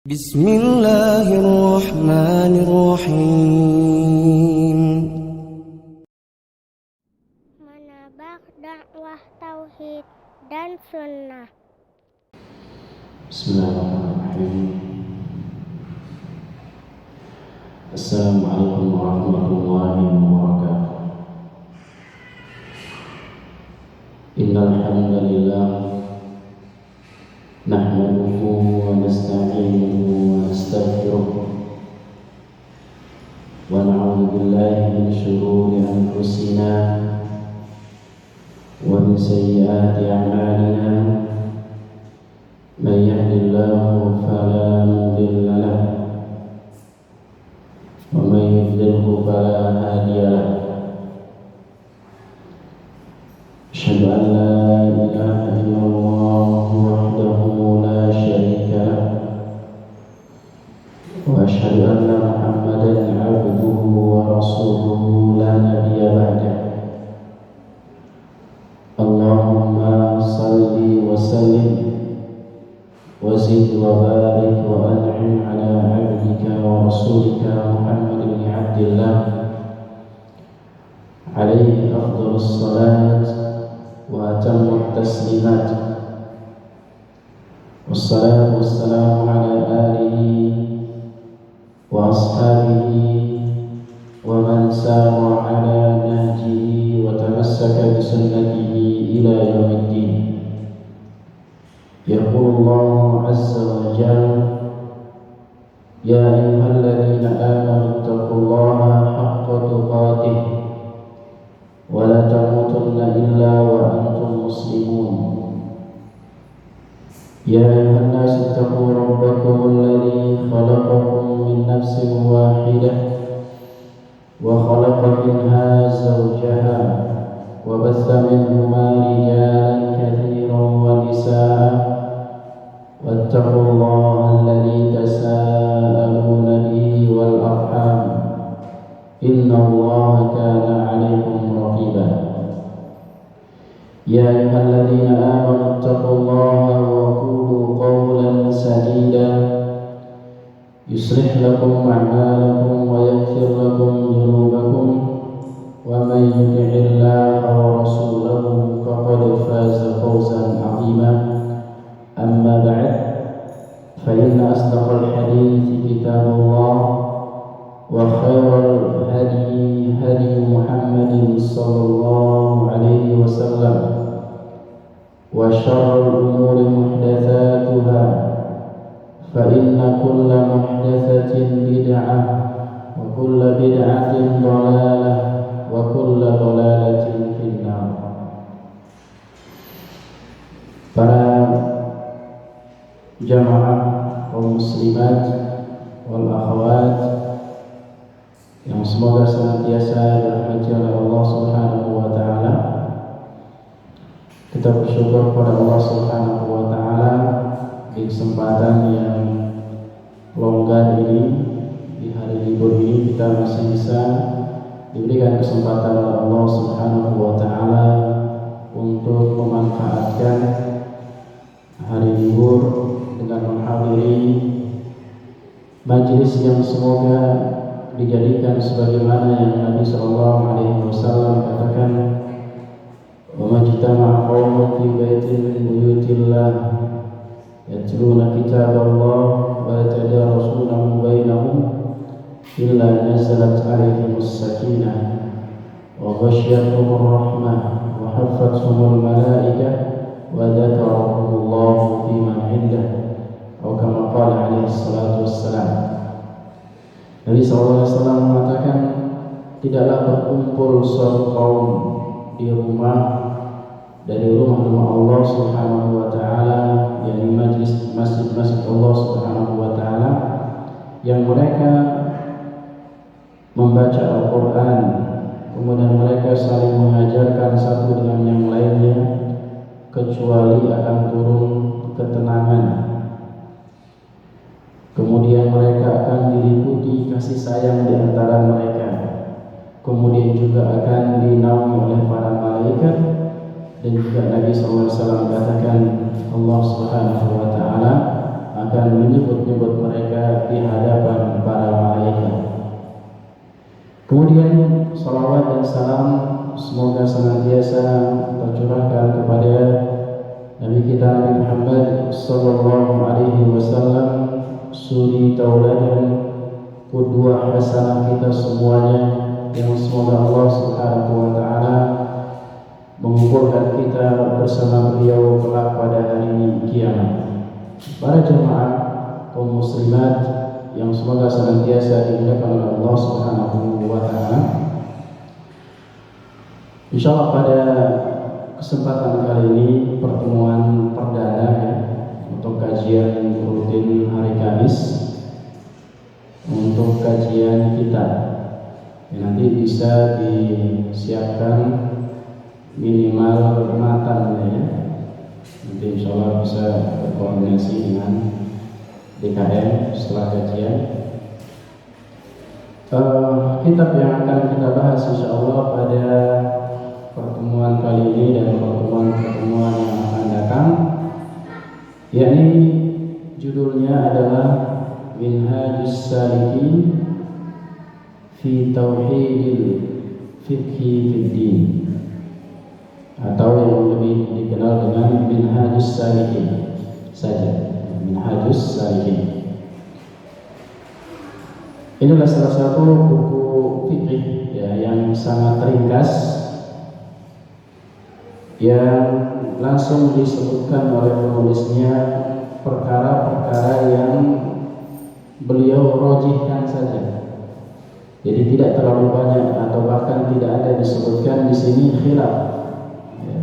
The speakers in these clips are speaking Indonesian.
Bismillahirrahmanirrahim. Menabak dakwah tauhid dan sunnah. Bismillahirrahmanirrahim. Assalamualaikum warahmatullahi wabarakatuh. Innal hamdalillah nahmaduhu wa nasta'inuhu wa nastaghfiruh wa na'udzu billahi min shururi anfusina wa min sayyiati a'malina. Man yahdihillahu fala mudilla lahu wa man yudlilhu fala hadiya lahu. Asyhadu an la ilaha illallah wahdahu la syarika lahu wa asyhadu anna Muhammadan abduhu wa rasuluhu la nabiyya ba'dahu. Allahumma salli wa sallim وزد وبارك وأنعم على عبدك ورسولك محمد بن عبد الله عليه أفضل الصلاة وأتم التسليمات، والصلاة والسلام على آله وأصحابه ومن سار على نهجه وتمسك بسنته إلى يوم الدين. يقول الله عز وجل: يا أيها الذين آمنوا اتقوا الله حق تقاته ولا تموتن إلا وأنتم مسلمون. يا أيها الناس اتقوا ربكم الذي خلقكم من نفس واحدة وخلق منها زوجها وبث منهما رجالا كثيرا ونساء واتقوا الله الذي تساءلون به والأرحام إن الله كان عليكم رقيبا. يا أيها الذين آمنوا اتقوا الله وقولوا قولا سديدا يصلح لكم أعمالكم ويغفر لكم ذنوبكم ومن يطع الله ورسوله فقد فاز فوزا عظيما. أما بعد، فإن أصدق الحديث كتاب الله وخير الهدي هدي محمد صلى الله عليه وسلم وشر الأمور محدثاتها فإن كل محدثة بدعة وكل بدعة ضلالة وكل ضلالة في النار. Para jamaah kaum muslimat wal akhwat yang semoga senantiasa dirahmati oleh Allah Subhanahu wa taala, kita bersyukur kepada Allah Subhanahu wa taala di kesempatan yang longgar ini, di hari libur ini kita masih bisa diberikan kesempatan oleh Allah Subhanahu wa taala untuk memanfaatkan hari libur dengan menghadiri majelis yang semoga dijadikan sebagaimana yang Nabi sallallahu alaihi wasallam katakan, "Wa majtama'a qaumun fi baitin min buyutillah yatluna kitaballah wa yatadarasunahu bainahum illa nazalat alaihimus sakinah wa ghasyiyatuhumur rahmah wa haffathumul malaikah wa dzakarahumullahu fi man 'indah." Atau kama qala alaihi salatu wassalam. Nabi sallallahu alaihi wasallam mengatakan, tidaklah berkumpul suatu kaum di rumah dari rumah-rumah Allah Subhanahu wa taala, yakni masjid-masjid Allah Subhanahu wa taala, yang mereka membaca Al-Qur'an, kemudian mereka saling mengajarkan satu dengan yang lainnya, kecuali akan turun ketenangan. Kemudian mereka akan diliputi kasih sayang di antara mereka. Kemudian juga akan dinaungi oleh para malaikat. Dan juga Nabi SAW katakan, Allah Subhanahu wa taala akan menyebut-nyebut mereka Kemudian salawat dan salam semoga senantiasa tercurahkan kepada Nabi kita Nabi Muhammad sallallahu alaihi wasallam, suri tauladan, qudwah hasanah kita semuanya, yang semoga Allah Subhanahu wa taala mengumpulkan kita bersama beliau kelak pada hari kiamat. Para jemaah kaum muslimat yang semoga senantiasa dimuliakan oleh Allah Subhanahu wa taala. Insyaallah pada kesempatan kali ini pertemuan perdana ya, untuk kajian rutin hari Kamis, untuk kajian kita nanti bisa disiapkan minimal matanya ya. Nanti insyaallah bisa berkoordinasi dengan DKM setelah kajian. Kitab yang akan kita bahas insyaallah pada pertemuan kali ini dan pertemuan yang akan datang, yakni judulnya adalah Minhajus Salikin fi Tauhidil Fiqhi fid Din, atau yang lebih dikenal dengan Minhajus Salikin saja, Minhajus Salikin. Inilah salah satu buku fikih ya, yang sangat ringkas, yang langsung disebutkan oleh penulisnya perkara-perkara yang beliau rojihkan saja. Jadi tidak terlalu banyak atau bahkan tidak ada disebutkan di sini khilaf. Ya.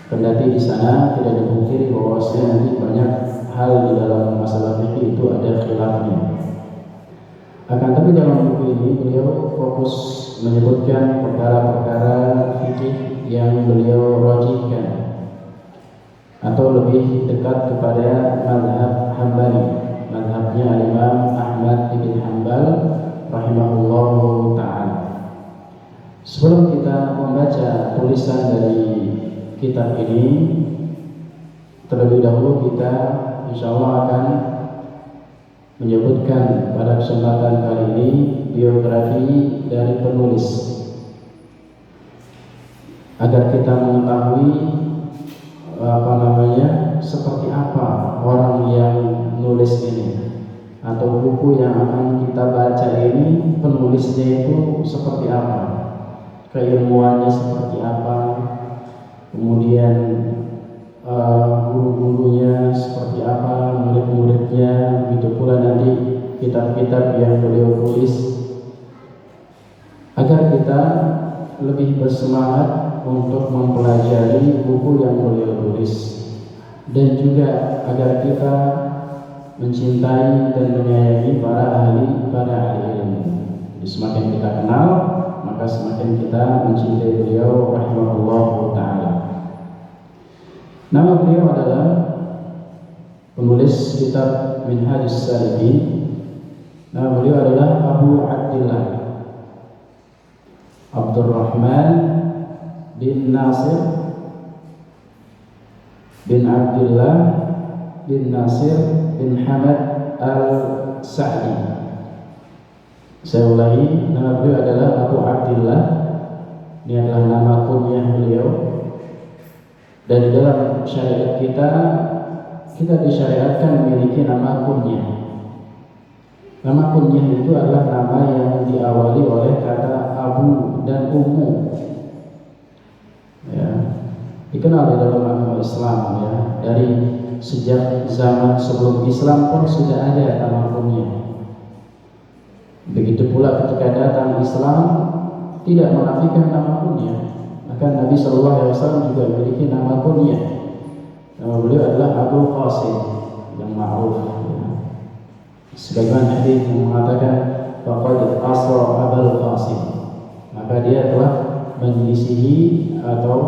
Kendati di sana tidak dipungkiri bahwasanya nanti banyak hal di dalam masalah fikih itu ada khilafnya. Akan tapi dalam buku ini beliau fokus menyebutkan perkara-perkara fikih yang beliau rajihkan atau lebih dekat kepada mazhab Hambali, mazhabnya Imam Ahmad bin Hanbal rahimahullahu ta'ala. Sebelum kita membaca tulisan dari kitab ini, terlebih dahulu kita insyaallah akan menyebutkan pada kesempatan kali ini biografi dari penulis, agar kita mengetahui seperti apa orang yang nulis ini, atau buku yang akan kita baca ini penulisnya itu seperti apa, keilmuannya seperti apa, kemudian guru-gurunya seperti apa, murid-muridnya, begitu pula nanti kitab-kitab yang beliau tulis, agar kita lebih bersemangat untuk mempelajari buku yang beliau tulis, dan juga agar kita mencintai dan menyayangi para ahli ilmu. Semakin kita kenal, maka semakin kita mencintai beliau rahimahullahu ta'ala. Nama beliau adalah penulis kitab Minhajus Salikin. Nama beliau adalah Abu Abdillah Abdurrahman bin Nasir bin Abdillah bin Nasir bin Hamad al-Sa'di. Saya ulangi, nama beliau adalah Abu Abdillah. Ini adalah nama kunyah beliau. Dan di dalam syariat kita disyariatkan memiliki nama kunyah. Nama kunyah itu adalah nama yang diawali oleh kata Abu dan Ummu. Ya, dikenal di dalam agama Islam ya. Dari sejak zaman sebelum Islam pun sudah ada nama kunyah. Begitu pula ketika datang Islam tidak menafikan nama kunyah. Bahkan Nabi SAW juga memiliki nama kunyah. Nama beliau adalah Abu Qasim yang ma'ruf. Sebagaimana hadis yang mengatakan faqad asra Abul Qasim, maka dia telah menyelisihi atau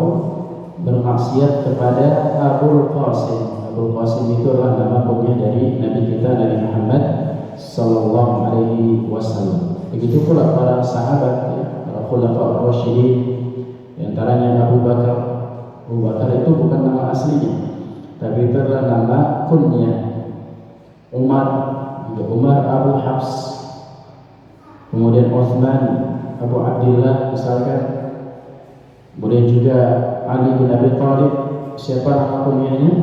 bermaksiat kepada Abul Qasim. Abul Qasim itu adalah nama kunyah dari Nabi kita Nabi Muhammad sallallahu alaihi wasallam. Begitu pula para sahabat ya, para khulafa ar-rasyidin, di antaranya Abu Bakar. Abu Bakar itu bukan nama aslinya, tapi itu adalah nama kunyah. Umar Abu Hafs, kemudian Uthman Abu Abdillah misalkan. Kemudian juga Ali bin Abi Thalib, siapa nama kunyahnya?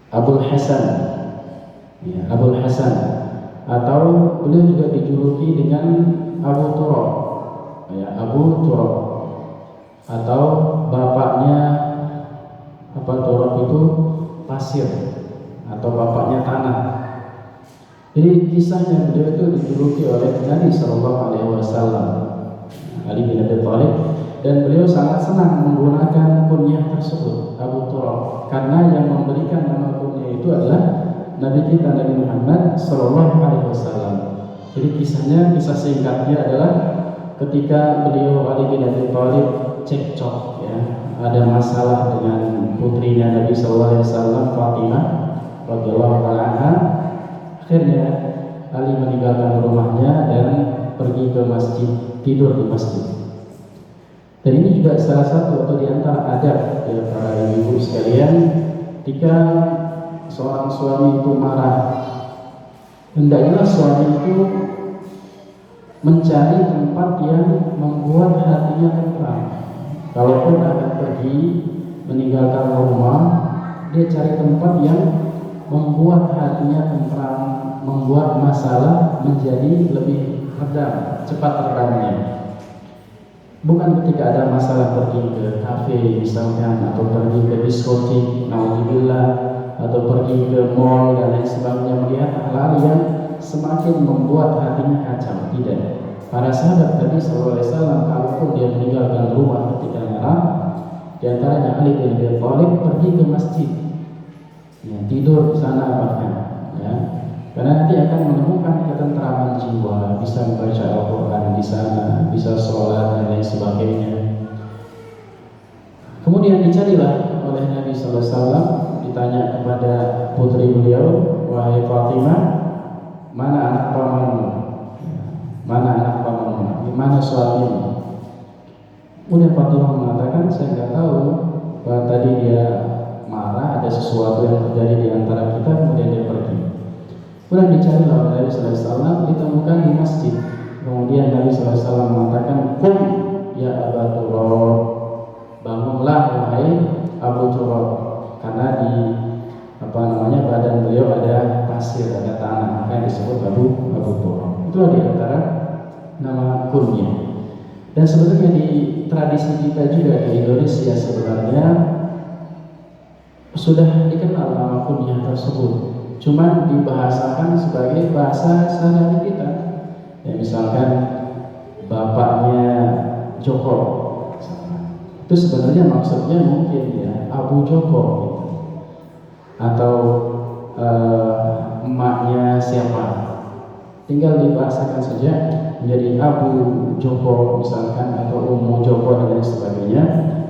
Abul Hasan, ya, Abul Hasan. Atau beliau juga dijuluki dengan Abu Turab, ya, Abu Turab. Atau bapaknya apa, Turab itu pasir atau bapaknya tanah. Jadi kisahnya beliau itu dijuluki oleh Nabi Shallallahu Alaihi Wasallam, Ali bin Abi Thalib, dan beliau sangat senang menggunakan kunyah tersebut, Abu Turab, karena yang memberikan nama kunyah itu adalah Nabi kita Nabi Muhammad Shallallahu Alaihi Wasallam. Jadi kisah singkatnya adalah ketika beliau Ali bin Abi Thalib cekcok, ya, ada masalah dengan putrinya Nabi Shallallahu Alaihi Wasallam, Fatimah radhiyallahu anha. Akhirnya Ali meninggalkan rumahnya dan pergi ke masjid, tidur di masjid. Dan ini juga salah satu atau di antara adab, ya, para ibu sekalian, ketika seorang suami itu marah, hendaknya suami itu mencari tempat yang membuat hatinya tenteram. Kalaupun akan pergi meninggalkan rumah, dia cari tempat yang membuat hatinya tenteram, membuat masalah menjadi lebih redam, cepat redamnya. Bukan ketika ada masalah pergi ke kafe misalkan, atau pergi ke diskotik, naudzubillah, atau pergi ke mall dan lain sebagainya, melihat hal-hal yang semakin membuat hatinya kacau. Tidak. Para sahabat Nabi SAW, kalaupun dia meninggalkan rumah ketika marah, di antaranya Ali bin Abi Thalib pergi ke masjid, ya, tidur di sana bahkan, ya, karena nanti akan menemukan ketenteraman jiwa, bisa membaca Al-Quran di sana, bisa sholat dan lain sebagainya. Kemudian dicarilah oleh Nabi SAW, ditanya kepada putri beliau, wahai Fatimah, mana anak pamanmu? Mana anak pamanmu? Mana suamimu? Kemudian Fatimah mengatakan, saya nggak tahu. Tadi dia marah, ada sesuatu yang terjadi di antara kita, kemudian dia pergi. Kemudian dicari oleh Nabi SAW, ditemukan di masjid. Kemudian Nabi SAW mengatakan, "Qum ya Abu Turab, bangunlah wahai Abu Turab," karena di badan beliau ada pasir, ada tanah, maka disebut Abu Turab. Itu di antara nama kunyah. Dan sebenarnya di tradisi kita juga di Indonesia sebenarnya sudah dikenal nama kunyah tersebut, cuman dibahasakan sebagai bahasa sehari kita. Ya, misalkan bapaknya Joko, itu sebenarnya maksudnya mungkin ya Abu Joko gitu. Atau emaknya siapa, tinggal dibahasakan saja menjadi Abu Joko misalkan, atau Ummu Joko dan lain sebagainya.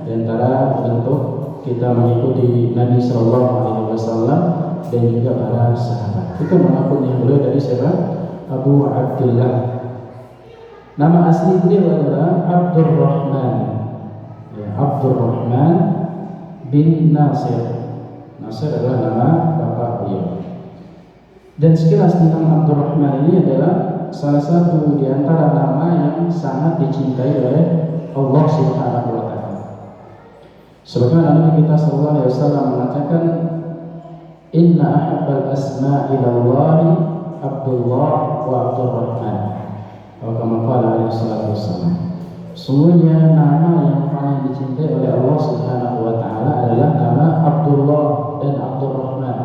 Di antara bentuk kita mengikuti Nabi Shallallahu Alaihi Wasallam dan juga para sahabat. Itu mengaku yang beliau dari siapa? Abu Abdillah. Nama asli beliau adalah Abdurrahman, ya, Abdurrahman bin Nasir. Nasir adalah nama bapak beliau. Dan sekilas tentang Abdurrahman ini adalah salah satu di antara nama yang sangat dicintai oleh Allah Subhanahu wa taala. Sebagaimana Nabi kita sallallahu alaihi wasallam mengatakan, "Inna ahabbal asma'i ilallahi Abdullah wa Abdurrahman." Atau kama qala alaihi salatu wassalam. Sungguhnya nama yang paling dicintai oleh Allah Subhanahu wa taala adalah nama Abdullah dan Abdurrahman,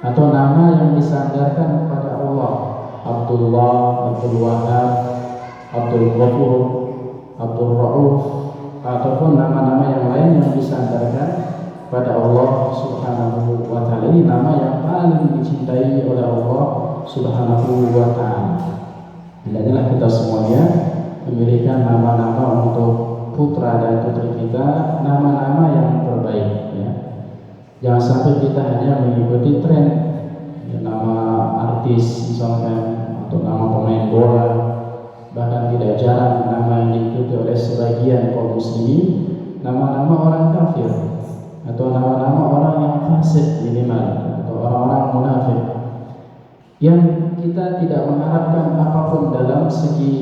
atau nama yang disandarkan kepada Allah. Abdullah, Abdul Wahab, Abdul Ghafur, Abdul Rauf, ataupun nama-nama yang lain yang disandarkan pada Allah Subhanahu wa taala. Ini nama yang paling dicintai oleh Allah Subhanahu wa taala. Hendaknya kita semuanya memilihkan nama-nama untuk putra dan putri kita, nama-nama yang terbaik, ya. Jangan sampai kita hanya mengikuti tren, ya, nama artis misalkan, atau nama pemain bola. Bahkan tidak jarang nama yang diikuti oleh sebagian kaum muslimin, nama-nama orang kafir, atau nama-nama orang yang fasik minimal, atau orang-orang munafik, yang kita tidak mengharapkan apapun dalam segi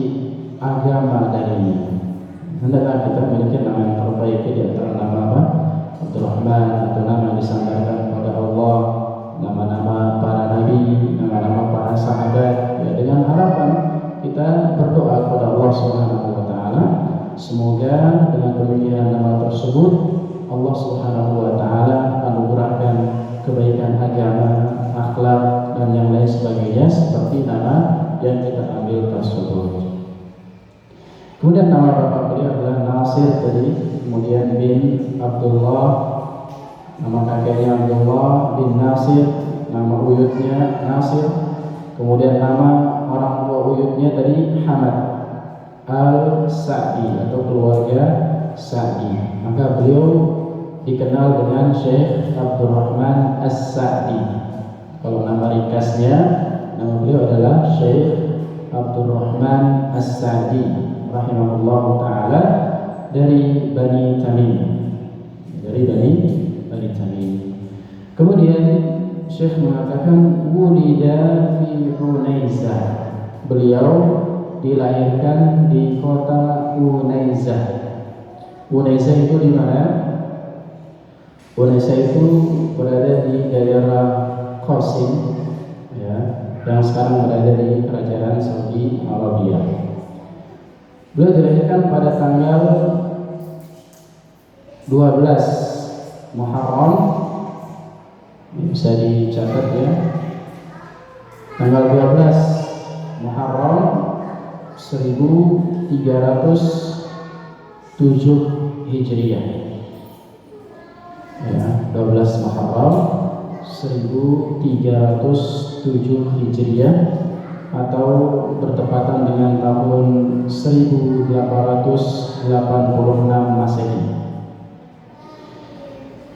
agama darinya. Hendaklah kita memiliki nama yang terbaik di antara nama apa? Abdurrahman, atau nama yang disandarkan kepada Allah, nama-nama para nabi, nama-nama para sahabat, ya, dengan harapan kita berdoa kepada Allah Subhanahu wa taala semoga dengan pemilihan nama tersebut Allah Subhanahu wa taala anugerahkan kebaikan agama, akhlak dan yang lain sebagainya seperti nama yang kita ambil tersebut. Kemudian nama bapak beliau adalah Nasir tadi, kemudian bin Abdullah, nama kakeknya Abdullah bin Nasir, nama uyutnya Nasir, kemudian nama orang tua uyutnya tadi Hamad Al-Sa'di atau keluarga Sa'di. Maka beliau dikenal dengan Syekh Abdurrahman As-Sa'di. Kalau nama ringkasnya, nama beliau adalah Syekh Abdurrahman As-Sa'di rahimahullah ta'ala dari Bani Tamim, dari Bani Tamim. Kemudian Syekh mengatakan wulida fi Unaizah, beliau dilahirkan di kota Unaizah. Unaizah itu di mana? Unaizah itu berada di daerah Qasim, ya, yang sekarang berada di kerajaan Saudi Arabia. Beliau dilahirkan pada tanggal 12 Muharram, bisa dicatat ya, tanggal 12 Muharram 1307 Hijriah, ya, 12 Muharram 1307 Hijriah atau bertepatan dengan tahun 1886 Masehi.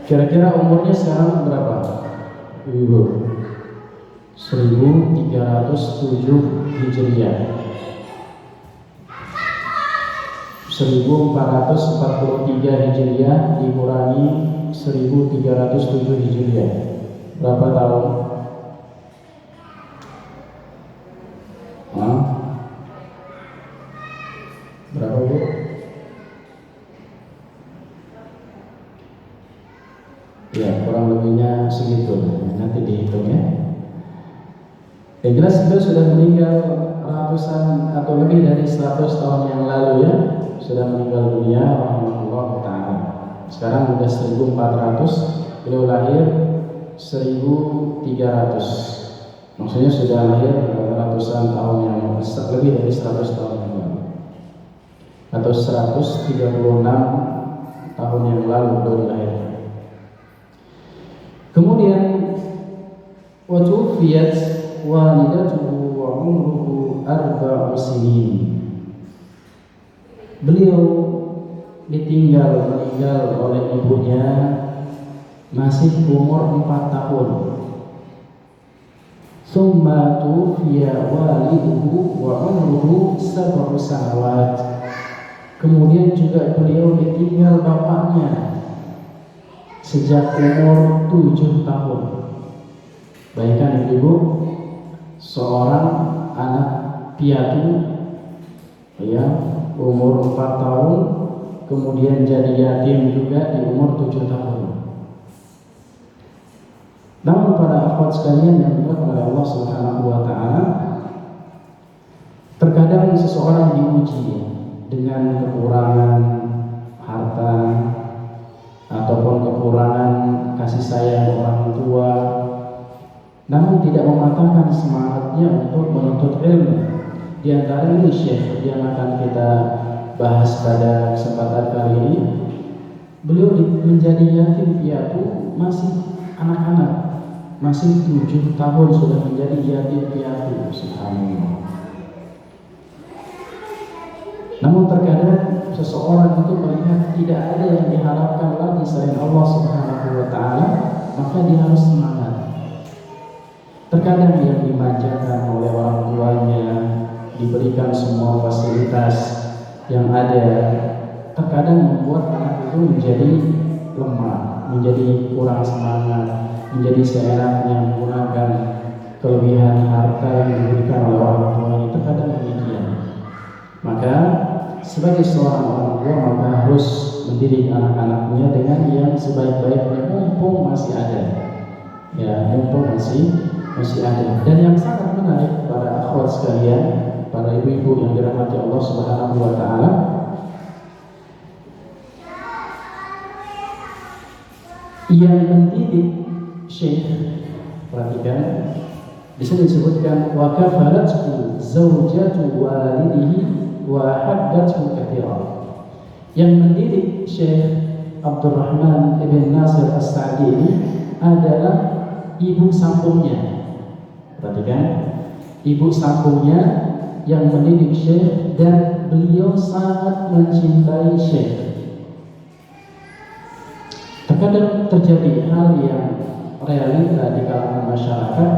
Kira-kira umurnya sekarang berapa? Ibu, 1307 Hijriah, 1443 Hijriah dikurangi 1307 Hijriah, berapa tahun? Berapa Bu? Ya, kurang lebihnya segitu. Nanti dihitung ya. Yang jelas beliau sudah meninggal ratusan atau lebih dari 100 tahun yang lalu ya. Sudah meninggal dunia rahimahullah ta'ala. Sekarang sudah 1400, beliau lahir 1300. Maksudnya sudah lahir ratusan tahun yang lebih dari 100 tahun yang lalu, atau 136 tahun yang lalu beliau dilahirkan. Kemudian watu'fiyat walidatuhu wa umruhu 4 sinin. Beliau meninggal oleh ibunya masih umur 4 tahun. Tsumma tufiya waliduhu wa umruhu 7 sanawat. Kemudian juga beliau ditinggal bapaknya sejak umur 7 tahun. Bayangkan ibu, seorang anak piatu ya, umur 4 tahun, kemudian jadi yatim juga di umur 7 tahun. Namun para akhwat sekalian yang dimuliakan oleh Allah Subhanahu wa taala, terkadang seseorang diuji dengan kekurangan harta ataupun kekurangan kasih sayang orang tua, namun tidak mematahkan semangatnya untuk menuntut ilmu. Di antara ini Syekh yang akan kita bahas pada kesempatan kali ini, beliau menjadi yatim piatu masih anak-anak, masih 7 tahun sudah menjadi yatim piatu. Subhanallah. Namun terkadang seseorang itu melihat tidak ada yang diharapkan lagi selain Allah Subhanahu wa taala, maka dia harus semangat. Terkadang yang dimanjakan oleh orang tuanya, diberikan semua fasilitas yang ada, terkadang membuat anak itu menjadi lemah, menjadi kurang semangat, menjadi seenaknya menggunakan kelebihan harta yang diberikan oleh orang tuanya. Terkadang demikian. Maka sebagai seorang orang tua maka harus mendidik anak-anaknya dengan yang sebaik-baiknya mumpung masih ada. Ya, mumpung masih ada. Dan yang sangat menarik para akhwat sekalian, para ibu-ibu yang dirahmati Allah Subhanahu wa taala, yang mendidik Syekh, perhatikan di sini disebutkan wa kafalathu zaujatu walidihi wa haddathu katsiran. Yang mendidik Syekh Abdurrahman ibn Nasir As-Sa'di ini adalah ibu sambungnya. Perhatikan, ibu sambungnya yang mendidik Syekh, dan beliau sangat mencintai Syekh. Terkadang terjadi hal yang realita di kalangan masyarakat,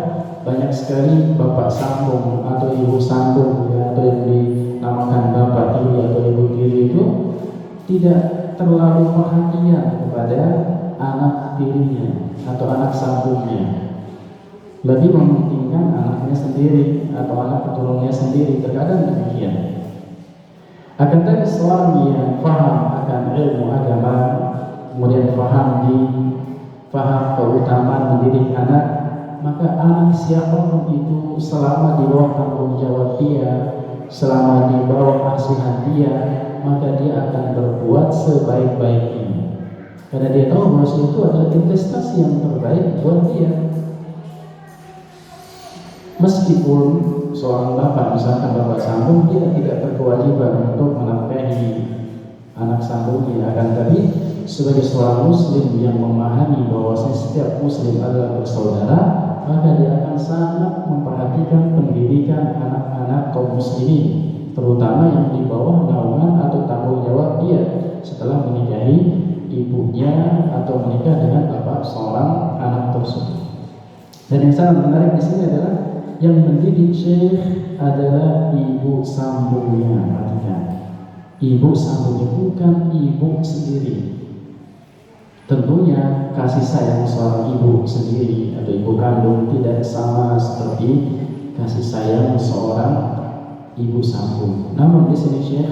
banyak sekali bapak sambung atau ibu sambung, ya, atau yang dinamakan bapak tiri atau ibu tiri itu tidak terlalu perhatian kepada anak tirinya atau anak sambungnya, lebih mementingkan anaknya sendiri atau anak keturunannya sendiri. Terkadang demikian. Akan tetapi seorang yang paham akan ilmu agama, kemudian paham keutamaan mendidik anak, maka anak siapapun itu selama di bawah tanggung jawab dia, selama di bawah asuhan dia, maka dia akan berbuat sebaik-baiknya. Karena dia tahu bahwa itu adalah investasi yang terbaik buat dia. Meskipun seorang bapak, misalkan bapak sambung, dia tidak berkewajiban untuk menafkahi anak sambungnya, akan tapi sebagai seorang muslim yang memahami bahwa setiap muslim adalah bersaudara, maka dia akan sangat memperhatikan pendidikan anak-anak kaum muslimin, terutama yang di bawah naungan atau tanggung jawab dia setelah menikahi ibunya atau menikah dengan bapak seorang anak tersebut. Dan yang sangat menarik di sini adalah yang mendidik Syekh adalah ibu sambungnya. Perhatikan, ibu sambungnya, bukan ibu sendiri. Tentunya kasih sayang seorang ibu sendiri atau ibu kandung tidak sama seperti kasih sayang seorang ibu sambung. Namun di sini Syekh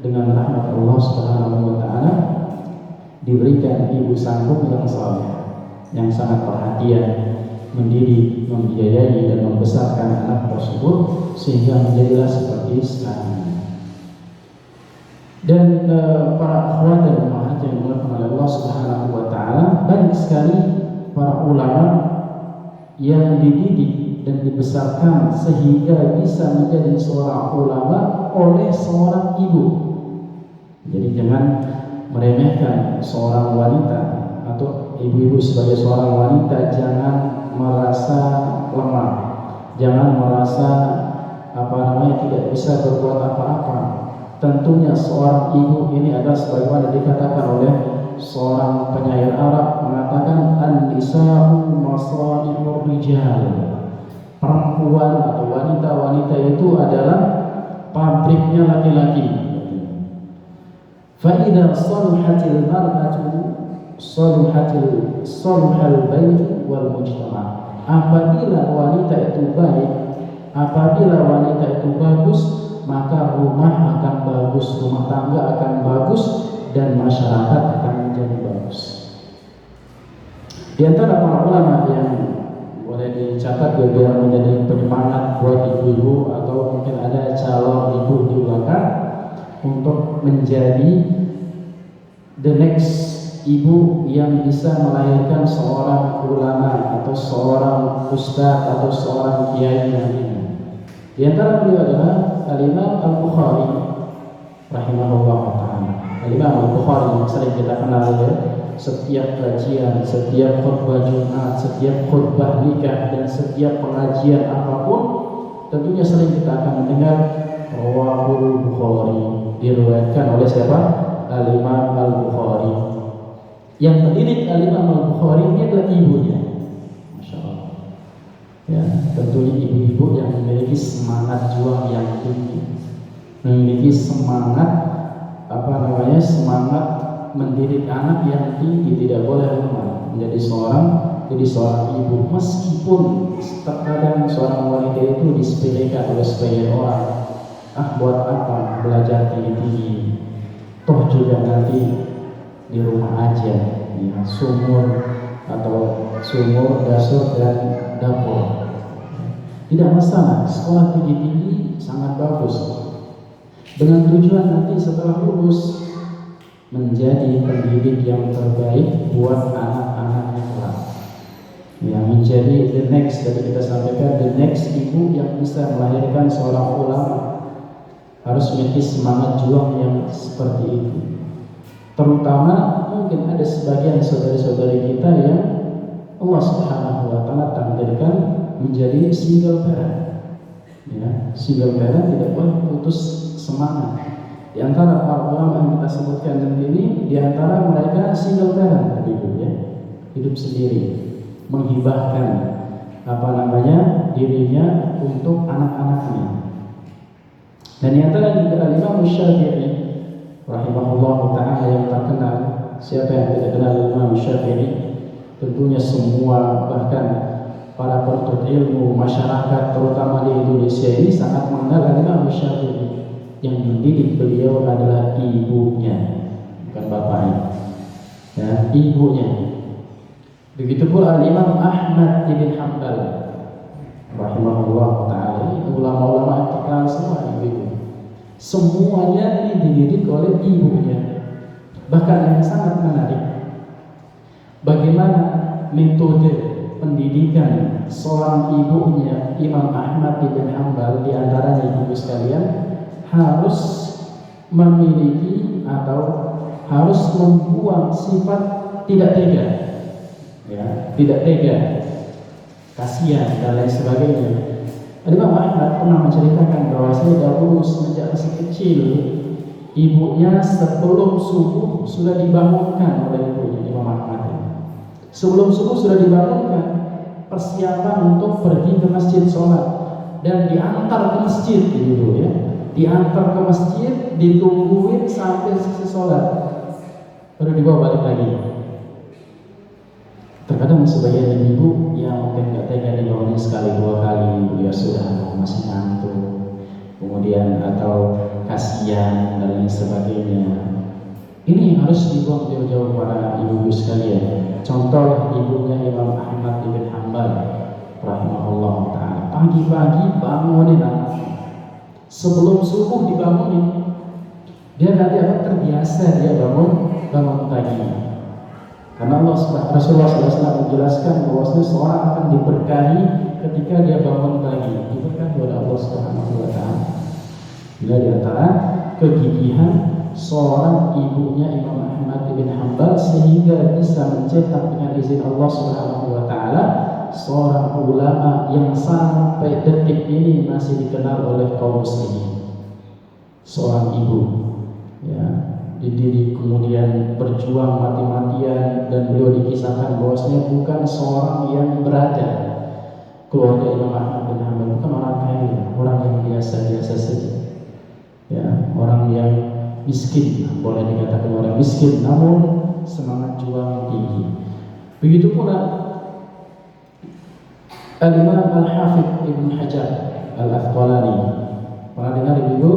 dengan rahmat Allah Subhanahu wa taala diberikan ibu sambung yang saleh, yang sangat perhatian, mendidik, membiayai dan membesarkan anak tersebut sehingga menjadilah seperti sekarang. Dan para akhwat dan ummahat yang dimuliakan oleh Allah Subhanahu wa taala, banyak sekali para ulama yang dididik dan dibesarkan sehingga bisa menjadi seorang ulama oleh seorang ibu. Jadi jangan meremehkan seorang wanita atau ibu-ibu sebagai seorang wanita, jangan merasa lemah, jangan merasa tidak bisa berbuat apa-apa. Tentunya seorang ibu ini adalah sebagaimana dikatakan oleh seorang penyair Arab, mengatakan an-nisa'u masanihur rijal. Perempuan atau wanita-wanita itu adalah pabriknya laki-laki. Fa idza salahatil mar'atu salahal bait wal mujtama'. Apabila wanita itu baik, apabila wanita itu bagus, maka rumah akan bagus, rumah tangga akan bagus, dan masyarakat akan menjadi bagus. Di antara para ulama yang boleh dicatat biar menjadi penyemangat buat ibu-ibu atau mungkin ada calon ibu di belakang untuk menjadi the next ibu yang bisa melahirkan seorang ulama atau seorang ustaz atau seorang kiai nanti. Di antara beliau adalah Al-Imam Al-Bukhari rahimahullah ta'ala. Al-Imam Al-Bukhari yang sering kita kenal ya, setiap kajian, setiap khutbah Jumat, setiap khutbah nikah, dan setiap pengajian apapun tentunya sering kita akan mendengar Rawahul Bukhari, diriwayatkan oleh siapa? Al-Imam Al-Bukhari. Yang mendidik Al-Imam Al-Bukhari ini adalah ibunya. Masya Allah. Ya, tentunya ibu-ibu yang memiliki semangat juang yang tinggi, memiliki semangat semangat mendidik anak yang tinggi, tidak boleh lemah. Jadi seorang ibu, meskipun terkadang seorang wanita itu disepelekan oleh sebagian orang, buat apa belajar tinggi-tinggi, toh juga nanti di rumah aja, ya, sumur dasar dan dapur. Tidak masalah, sekolah tinggi-tinggi sangat bagus, dengan tujuan nanti setelah lulus menjadi pendidik yang terbaik buat anak-anaknya kelak. Ya, menjadi the next, tadi kita sampaikan, the next ibu yang bisa melahirkan seorang ulama. Harus memiliki semangat juang yang seperti itu. Terutama mungkin ada sebagian saudari-saudari kita yang Allah Subhanahu wa taala takdirkan menjadi single parent. Ya, single parent tidak boleh putus semangat. Di antara para ulama yang kita sebutkan nanti ini, di antara mereka single parent tadi itu, ya, hidup sendiri, menghibahkan dirinya untuk anak-anaknya. Dan di antara juga Imam Syafi'i rahimahullah taala yang terkenal. Siapa yang tidak kenal Imam Syafi'i? Tentunya semua, bahkan para penuntut ilmu, masyarakat terutama di Indonesia ini sangat mengenal Imam Syafi'i. Yang mendidik beliau adalah ibunya, bukan bapaknya, ya, ibunya. Begitu pula Imam Ahmad bin Hanbal rahimahullah taala, ulama-ulama yang terkenal semua ibu. Semuanya ini dididik oleh ibunya. Bahkan yang sangat menarik, bagaimana metode pendidikan seorang ibunya Imam Ahmad bin Hanbal. Di antaranya ibu sekalian harus memiliki atau harus membuang sifat tidak tega, ya, tidak tega, kasihan dan lain sebagainya. Imam Ahmad pernah menceritakan bahwa saya dahulu semenjak masih kecil, ibunya sebelum subuh sudah dibangunkan oleh ibunya Imam Ahmad. Sebelum subuh sudah dibangunkan, persiapan untuk pergi ke masjid sholat dan diantar ke masjid dulu, ya, diantar ke masjid, ditungguin sampai selesai sholat, baru dibawa balik lagi. Terkadang sebagian ibu yang mungkin gak tega dibangunin sekali dua kali, ya sudah masih ngantuk, kemudian atau kasihan dan lain sebagainya. Ini harus dibuang jauh-jauh para ibu-ibu sekalian. Contoh ibunya Imam Ahmad bin Hanbal rahimahullah ta'ala, pagi-pagi bangunin anaknya. Sebelum subuh dibangunin, dia nanti akan terbiasa dia bangun pagi. Karena Rasulullah SAW menjelaskan bahwasanya seorang akan diberkahi ketika dia bangun pagi, diberkahi oleh Allah Subhanahu wa taala. Bila di antara kegigihan seorang ibunya Imam Ahmad bin Hanbal sehingga bisa mencetak dengan izin Allah Subhanahu wa taala seorang ulama yang sampai detik ini masih dikenal oleh kaum muslimin. Seorang ibu, ya, dididik kemudian berjuang mati-matian, dan beliau dikisahkan bahwasanya bukan seorang yang berada. Keluarga Imam Ahmad bin Hanbal bukan orang kaya, orang yang biasa-biasa saja, ya, orang yang miskin, boleh dikatakan orang miskin, namun semangat juang tinggi. Begitu pula Al-Imam Al-Hafidh Ibn Hajar Al-Asqalani. Pernah dengar ibu?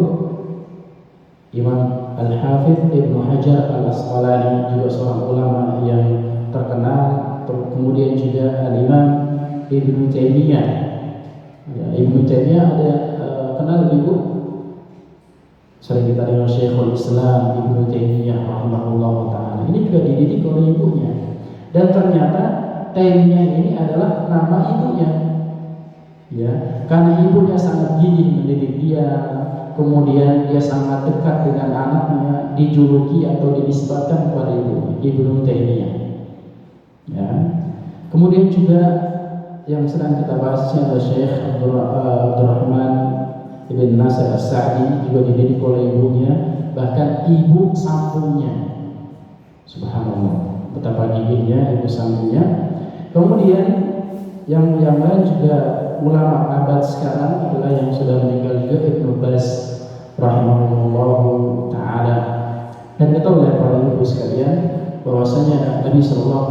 Imam Al-Hafidh Ibn Hajar Al-Asqalani juga seorang ulama yang terkenal. Kemudian juga Al-Imam Ibn Taimiyah. Ya, Ibn Taimiyah ada kenal ibu? Sering kita dengar Syekhul Islam Ibn Taimiyah rahimahullah ta'ala. Ini juga dididik oleh ibunya. Dan ternyata Taimiyah ini adalah nama ibunya, ya, karena ibunya sangat gigih mendidik dia. Kemudian dia sangat dekat dengan anaknya, dijuluki atau dinisbatkan kepada ibu Ibnu Taimiyah. Ya. Kemudian juga yang sedang kita bahasnya adalah Syekh Abdurrahman Ibn Nasir As-Sa'di, juga dididik oleh ibunya, bahkan ibu sambungnya. Subhanallah, betapa gigihnya ibu sambungnya. Kemudian yang lain juga ulama abad sekarang adalah yang sudah meninggal juga Ibnu Baz rahimahullah ta'ala. Dan kita oleh para ibu sekalian bahwasanya Nabi SAW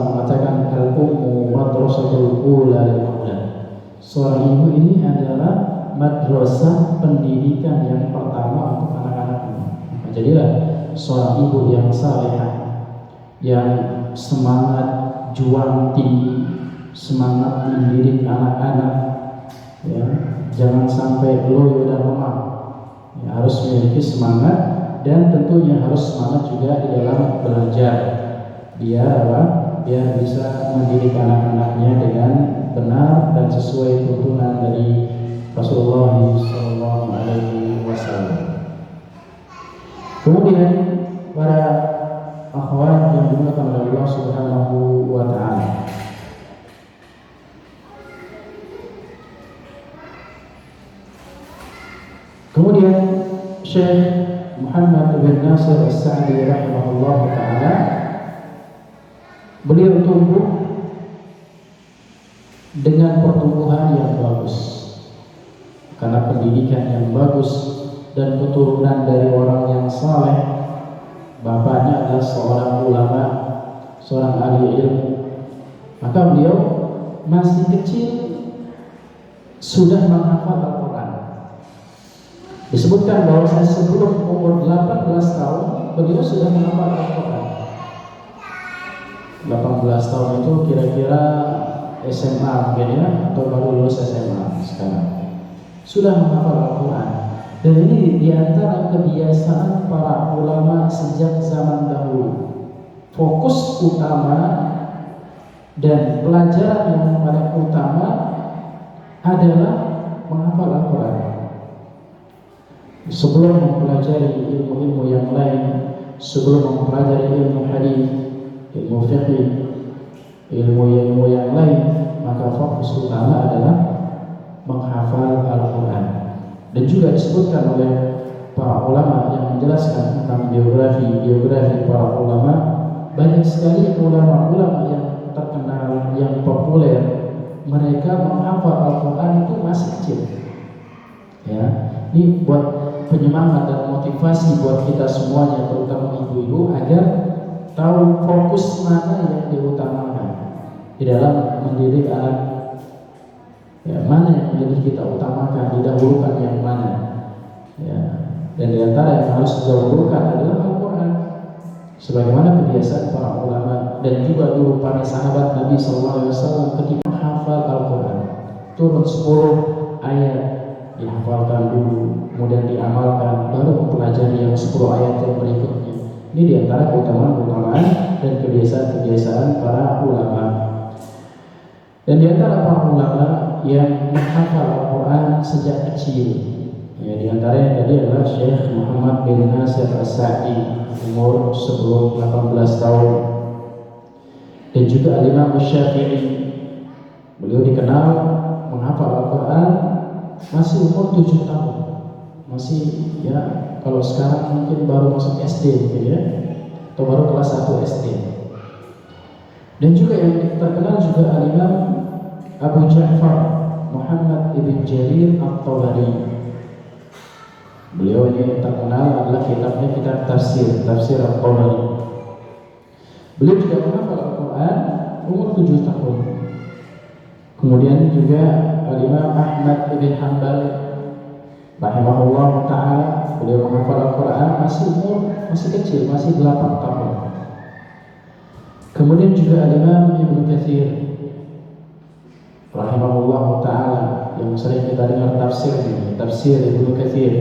mengatakan al-ummu madrasatul ula lil aulad. Seorang ibu ini adalah madrasah pendidikan yang pertama untuk anak-anaknya. Jadilah seorang ibu yang salehah, yang semangat juang tinggi, semangat mendidik anak-anak, ya, jangan sampai loyo dan lemah. Ya, harus memiliki semangat dan tentunya harus semangat juga di dalam belajar. Biar apa? Biar bisa mendidik anak-anaknya dengan benar dan sesuai tuntunan dari Rasulullah SAW. Kemudian para akhwat yang dimuliakan oleh Allah Subhanahu wa taala, kemudian Syekh Muhammad bin Nasir As-Sa'di rahimahullah taala, beliau tumbuh dengan pertumbuhan yang bagus karena pendidikan yang bagus dan keturunan dari orang yang saleh. Bapaknya adalah seorang ulama, seorang ahli ilmu. Maka beliau masih kecil sudah menghafal Al-Quran. Disebutkan bahwa sebelum umur 18 tahun beliau sudah menghafal Al-Quran. 18 tahun itu kira-kira SMA mungkin ya, atau baru lulus SMA sekarang. Sudah menghafal Al-Quran. Dan ini diantara kebiasaan para ulama sejak zaman dahulu. Fokus utama dan pelajaran yang paling utama adalah menghafal Al-Quran. Sebelum mempelajari ilmu-ilmu yang lain, sebelum mempelajari ilmu hadis, ilmu fiqh, ilmu-ilmu yang lain, maka fokus utama adalah menghafal Al-Quran. Dan juga disebutkan oleh para ulama yang menjelaskan tentang biografi para ulama, banyak sekali ulama-ulama yang terkenal, yang populer, mereka menghafal Al-Quran itu masih kecil. Ya, ini buat penyemangat dan motivasi buat kita semuanya, terutama ibu-ibu, agar tahu fokus mana yang diutamakan di dalam mendidik anak. Ya, mana yang menjadi kita utamakan, didahulukan yang mana? Ya, dan di antara yang harus didahulukan adalah Al-Quran. Sebagaimana kebiasaan para ulama dan juga dulu para sahabat Nabi SAW ketika menghafal Al-Quran, turun 10 ayat dihafalkan dulu, kemudian diamalkan, baru mempelajari yang 10 ayat yang berikutnya. Ini di antara keutamaan-keutamaan dan kebiasaan-kebiasaan para ulama. Dan di antara para ulama yang menghafal Al-Quran sejak kecil, ya, di antaranya tadi adalah Syekh Muhammad bin Nasir As-Sa'di, umur sebelum 18 tahun. Dan juga Al-Imam Syafi'i, beliau dikenal menghafal Al-Quran masih umur 7 tahun. Masih, ya, kalau sekarang mungkin baru masuk SD mungkin ya, atau baru kelas 1 SD. Dan juga yang terkenal juga Al-Imam Abu Ja'far Muhammad ibn Jarir At-Tabari. Beliau ini terkenal adalah kitabnya kitab tafsir At-Tabari. Beliau juga menghafal Al-Quran umur 7 tahun. Kemudian juga Al-Imam Ahmad ibn Hanbal rahimahullah ta'ala, beliau menghafal Al-Quran masih kecil, masih 8 tahun. Kemudian juga Al-Imam Ibnu Katsir rahimahullah ta'ala, yang sering kita dengar tafsir Ibnu Katsir,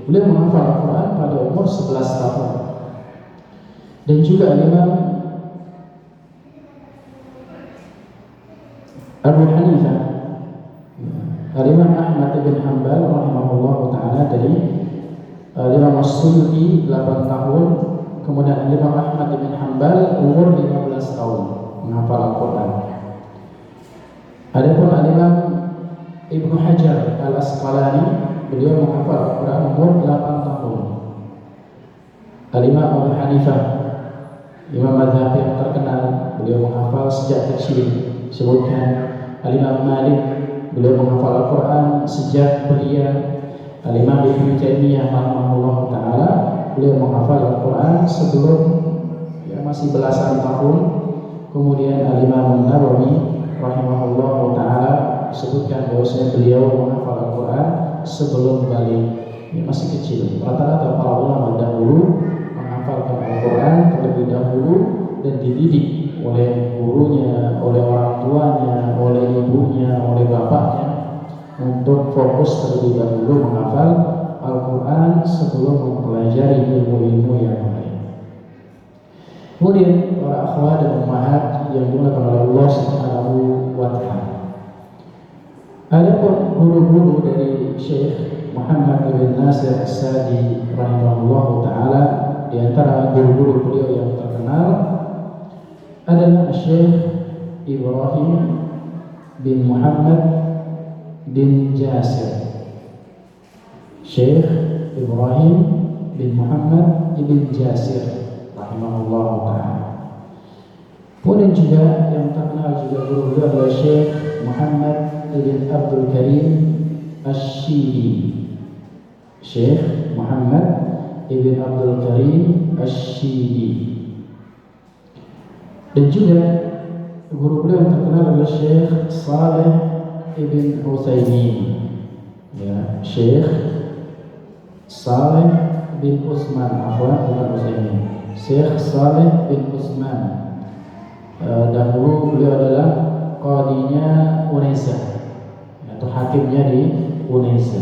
beliau menghafal Al-Quran pada umur 11 tahun. Dan juga Al-Imam Abu Hanifah, Al-Imam Ahmad bin Hanbal rahimahullah ta'ala, dari Al-Imam As-Suyuti 8 tahun. Kemudian Imam Ahmad bin Hanbal umur 15 tahun menghafal Al-Quran. Adapun Imam Ibnu Hajar Al-Asqalani, beliau menghafal Al-Quran umur 8 tahun. Al-Imam Abu Hanifah, imam mazhab yang terkenal, beliau menghafal sejak kecil. Disebutkan Al-Imam Malik, beliau menghafal Al-Quran sejak belia. Al-Imam Ibnu Taimiyah rahimahullah ta'ala, beliau menghafal Al-Quran sebelum, ya, masih belasan tahun. Kemudian Al-Imam Nawawi rahimahullah ta'ala disebutkan bahwasanya beliau menghafal Al-Quran sebelum balik. Ya, masih kecil. Rata-rata para ulama dahulu menghafalkan Al-Quran terlebih dahulu dan dididik oleh gurunya, oleh orang tuanya, oleh ibunya, oleh bapaknya untuk fokus terlebih dahulu menghafal Al-Quran sebelum mempelajari ilmu-ilmu yang lain. Kemudian para akhwat dan ummahat yang dimuliakan oleh Allah Subhanahu wa Ta'ala. Adapun guru-guru dari Syekh Muhammad bin Nasir As-Sa'di rahimahullah ta'ala, di antara guru-guru beliau yang terkenal adalah Syekh Ibrahim bin Muhammad bin Jasir. Syekh Ibrahim bin Muhammad bin Jasir rahimahullah ta'ala. Kemudian juga yang terkenal juga guru beliau adalah Syekh Muhammad bin Abdul Karim Asy-Syidi. Syekh Muhammad ibn Abdul Karim Asy-Syidi. Dan juga guru beliau yang terkenal adalah Syekh Saleh ibn Utsaimin. Ya, Syekh Saleh bin Utsman, bukan Utsaimin. Syekh Saleh bin Utsman. Dahulu beliau adalah qadinya Unesa, atau hakimnya di Unesa.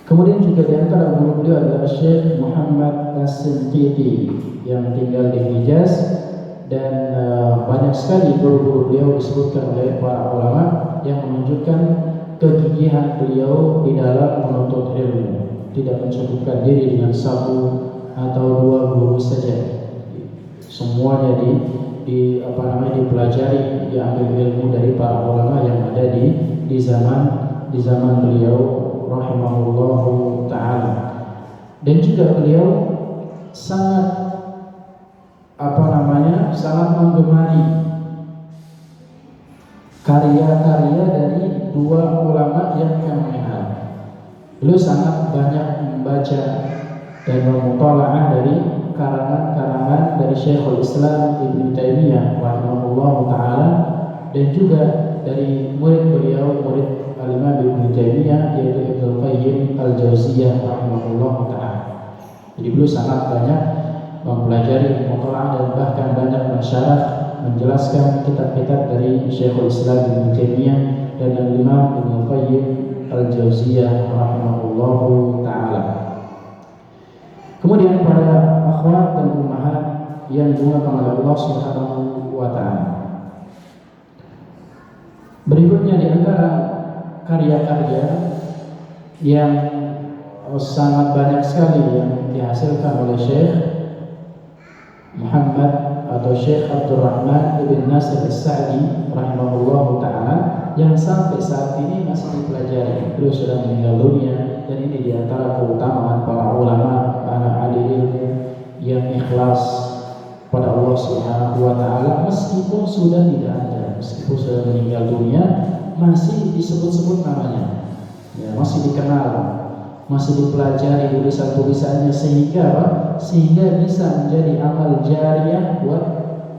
Kemudian juga di antara guru beliau adalah Syekh Muhammad As-Sinqiti yang tinggal di Hijaz, dan banyak sekali guru-guru beliau disebutkan oleh para ulama yang menunjukkan kegigihan beliau di dalam menuntut ilmu, tidak mencukupkan diri dengan satu atau dua guru saja. Semuanya dipelajari, diambil ilmu dari para ulama yang ada di zaman beliau rahimahullahu ta'ala. Dan juga beliau sangat sangat menggemari karya-karya dari dua ulama yang fenomenal. Beliau sangat banyak membaca dan memutalaah dari karangan-karangan dari Syekhul Islam Ibnu Taimiyah rahimahullahu ta'ala, dan juga dari murid beliau, murid Al-Imam Ibnu Taimiyah, yaitu Ibnu Qayyim Al-Jauziyah rahimahullahu ta'ala. Jadi beliau sangat banyak mempelajari, mutalaah, dan bahkan banyak mensyarah, menjelaskan kitab-kitab dari Syekhul Islam Ibnu Taimiyah dan Al-Imam Ibnu Qayyim Al-Jauziyah rahimahullahu ta'ala. Kemudian para akhwat dan ummahat yang dimuliakan oleh Allah Subhanahu wa ta'ala, berikutnya di antara karya-karya yang sangat banyak sekali yang dihasilkan oleh Syekh Muhammad atau Syekh Abdurrahman ibn Nasir As-Sa'di rahimahullahu ta'ala, yang sampai saat ini masih dipelajari. Beliau sudah meninggal dunia, dan ini diantara keutamaan para ulama, para ahli ilmu yang ikhlas pada Allah Subhanahu wa ta'ala, meskipun sudah tidak ada, meskipun sudah meninggal dunia, masih disebut-sebut namanya, ya, masih dikenal, masih dipelajari tulisan-tulisannya, sehingga bisa menjadi amal jariah buat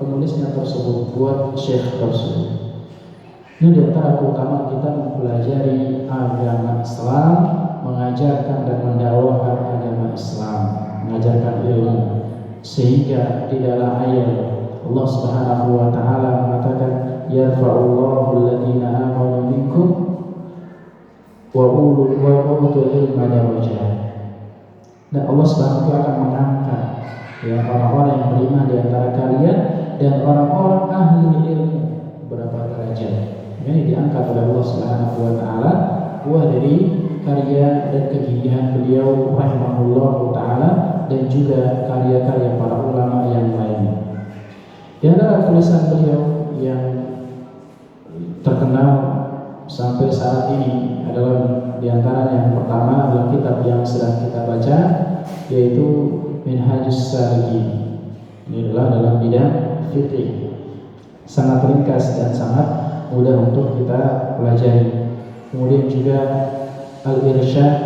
penulisnya tersebut, buat syekh tersebut. Ini di antara keutamaan kita mempelajari agama Islam, mengajarkan dan mendakwahkan agama Islam, mengajarkan ilmu, sehingga di dalam ayat Allah Subhanahu wa ta'ala mengatakan, yarfa'ullahu alladhina amanu minkum wa utul ilma darajat. Dan Allah Subhanahu wa ta'ala akan mengangkat, ya, orang-orang yang beriman di antara kalian dan orang-orang ahli ilmu berapa derajat. Ini diangkat oleh Allah Subhanahu wa ta'ala, buah dari karya dan kegigihan beliau rahimahullahu ta'ala, dan juga karya-karya para ulama yang lainnya. Di antara tulisan beliau yang terkenal sampai saat ini adalah, di antara yang pertama adalah kitab yang sedang kita baca, yaitu Minhajus Salikin. Ini adalah dalam bidang fikih, sangat ringkas dan sangat mudah untuk kita pelajari. Kemudian juga Al-Irsyad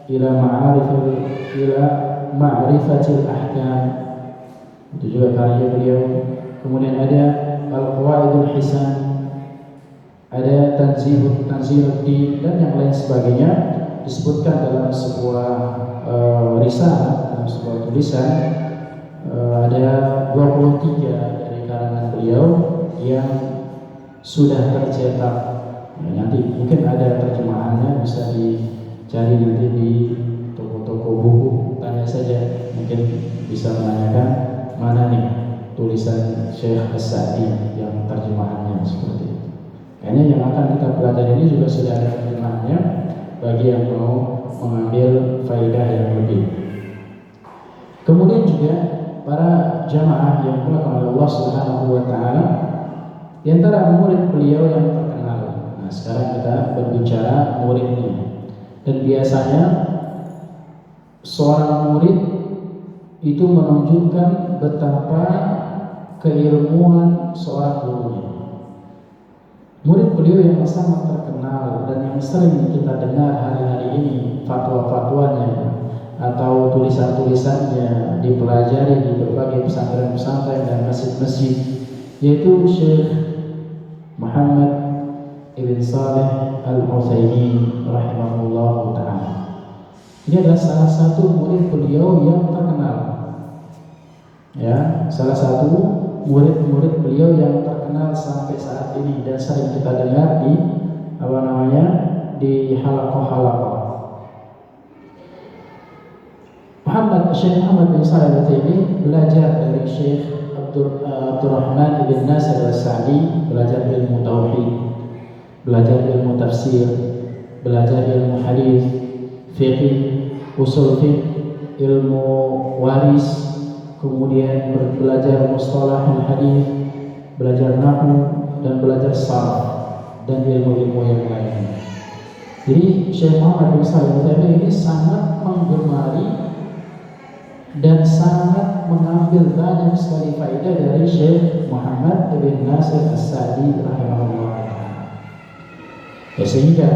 ila ma'rifatil ahkam, itu juga karya beliau. Kemudian ada Al-Qawaidul Hisan ada tanzihuddin dan yang lain sebagainya, disebutkan dalam sebuah risalah, dalam sebuah tulisan, ada 23 dari karangan beliau yang sudah tercetak. Nanti mungkin ada terjemahannya, bisa dicari nanti di toko-toko buku, tanya saja, mungkin bisa menanyakan mana nih tulisan Syekh As-Sa'di yang terjemahannya seperti itu. Kayaknya yang akan kita pelajari ini juga sudah ada terjemahannya bagi yang mau mengambil faedah yang lebih. Kemudian juga para jamaah yang dimuliakan oleh Allah Subhanahu wa taala, di antara murid beliau yang terkenal. Nah, sekarang kita berbicara muridnya. Dan biasanya seorang murid itu menunjukkan betapa keilmuan seorang gurunya. Murid beliau yang sangat terkenal dan yang sering kita dengar hari-hari ini fatwa-fatwanya atau tulisan-tulisannya dipelajari di berbagai pesantren-pesantren dan masjid-masjid, yaitu Syekh Muhammad ibn Saleh Al-Utsaimin rahimahullah ta'ala. Ini adalah salah satu murid beliau yang terkenal, ya, salah satu murid-murid beliau yang terkenal sampai saat ini dan sering kita dengar di di halaqah-halaqah. Syekh Muhammad bin Saleh Al-Utsaimin belajar dari Syekh Abdurrahman bin Nasir As-Sa'di, belajar ilmu tauhid, belajar ilmu tafsir, belajar ilmu hadis, fiqh, usul fiqh, ilmu waris, kemudian belajar mustalahul hadis, belajar nahwu dan belajar sharaf dan ilmu-ilmu yang lainnya. Jadi Syekh Muhammad bin Saleh Al-Utsaimin ini sangat menggemari dan sangat mengambil banyak sekali faedah dari Syekh Muhammad bin Nasir As-Sa'di rahimahullah. Ya, sehingga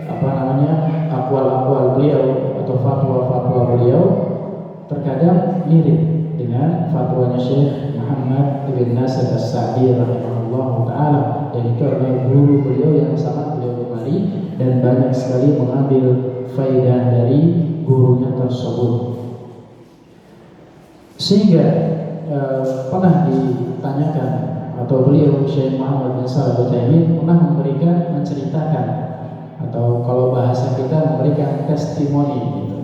akwal-akwal beliau atau fatwa-fatwa beliau terkadang mirip dengan fatwanya Syekh Muhammad bin Nasir As-Sa'di rahimahullah ta'ala, dan itu adalah guru beliau yang sangat beliau gemari dan banyak sekali mengambil faedah dari gurunya tersebut. Sehingga pernah ditanyakan, atau beliau Syekh Muhammad bin Saleh Al-Utsaimin pernah menceritakan, atau kalau bahasa kita memberikan testimoni gitu,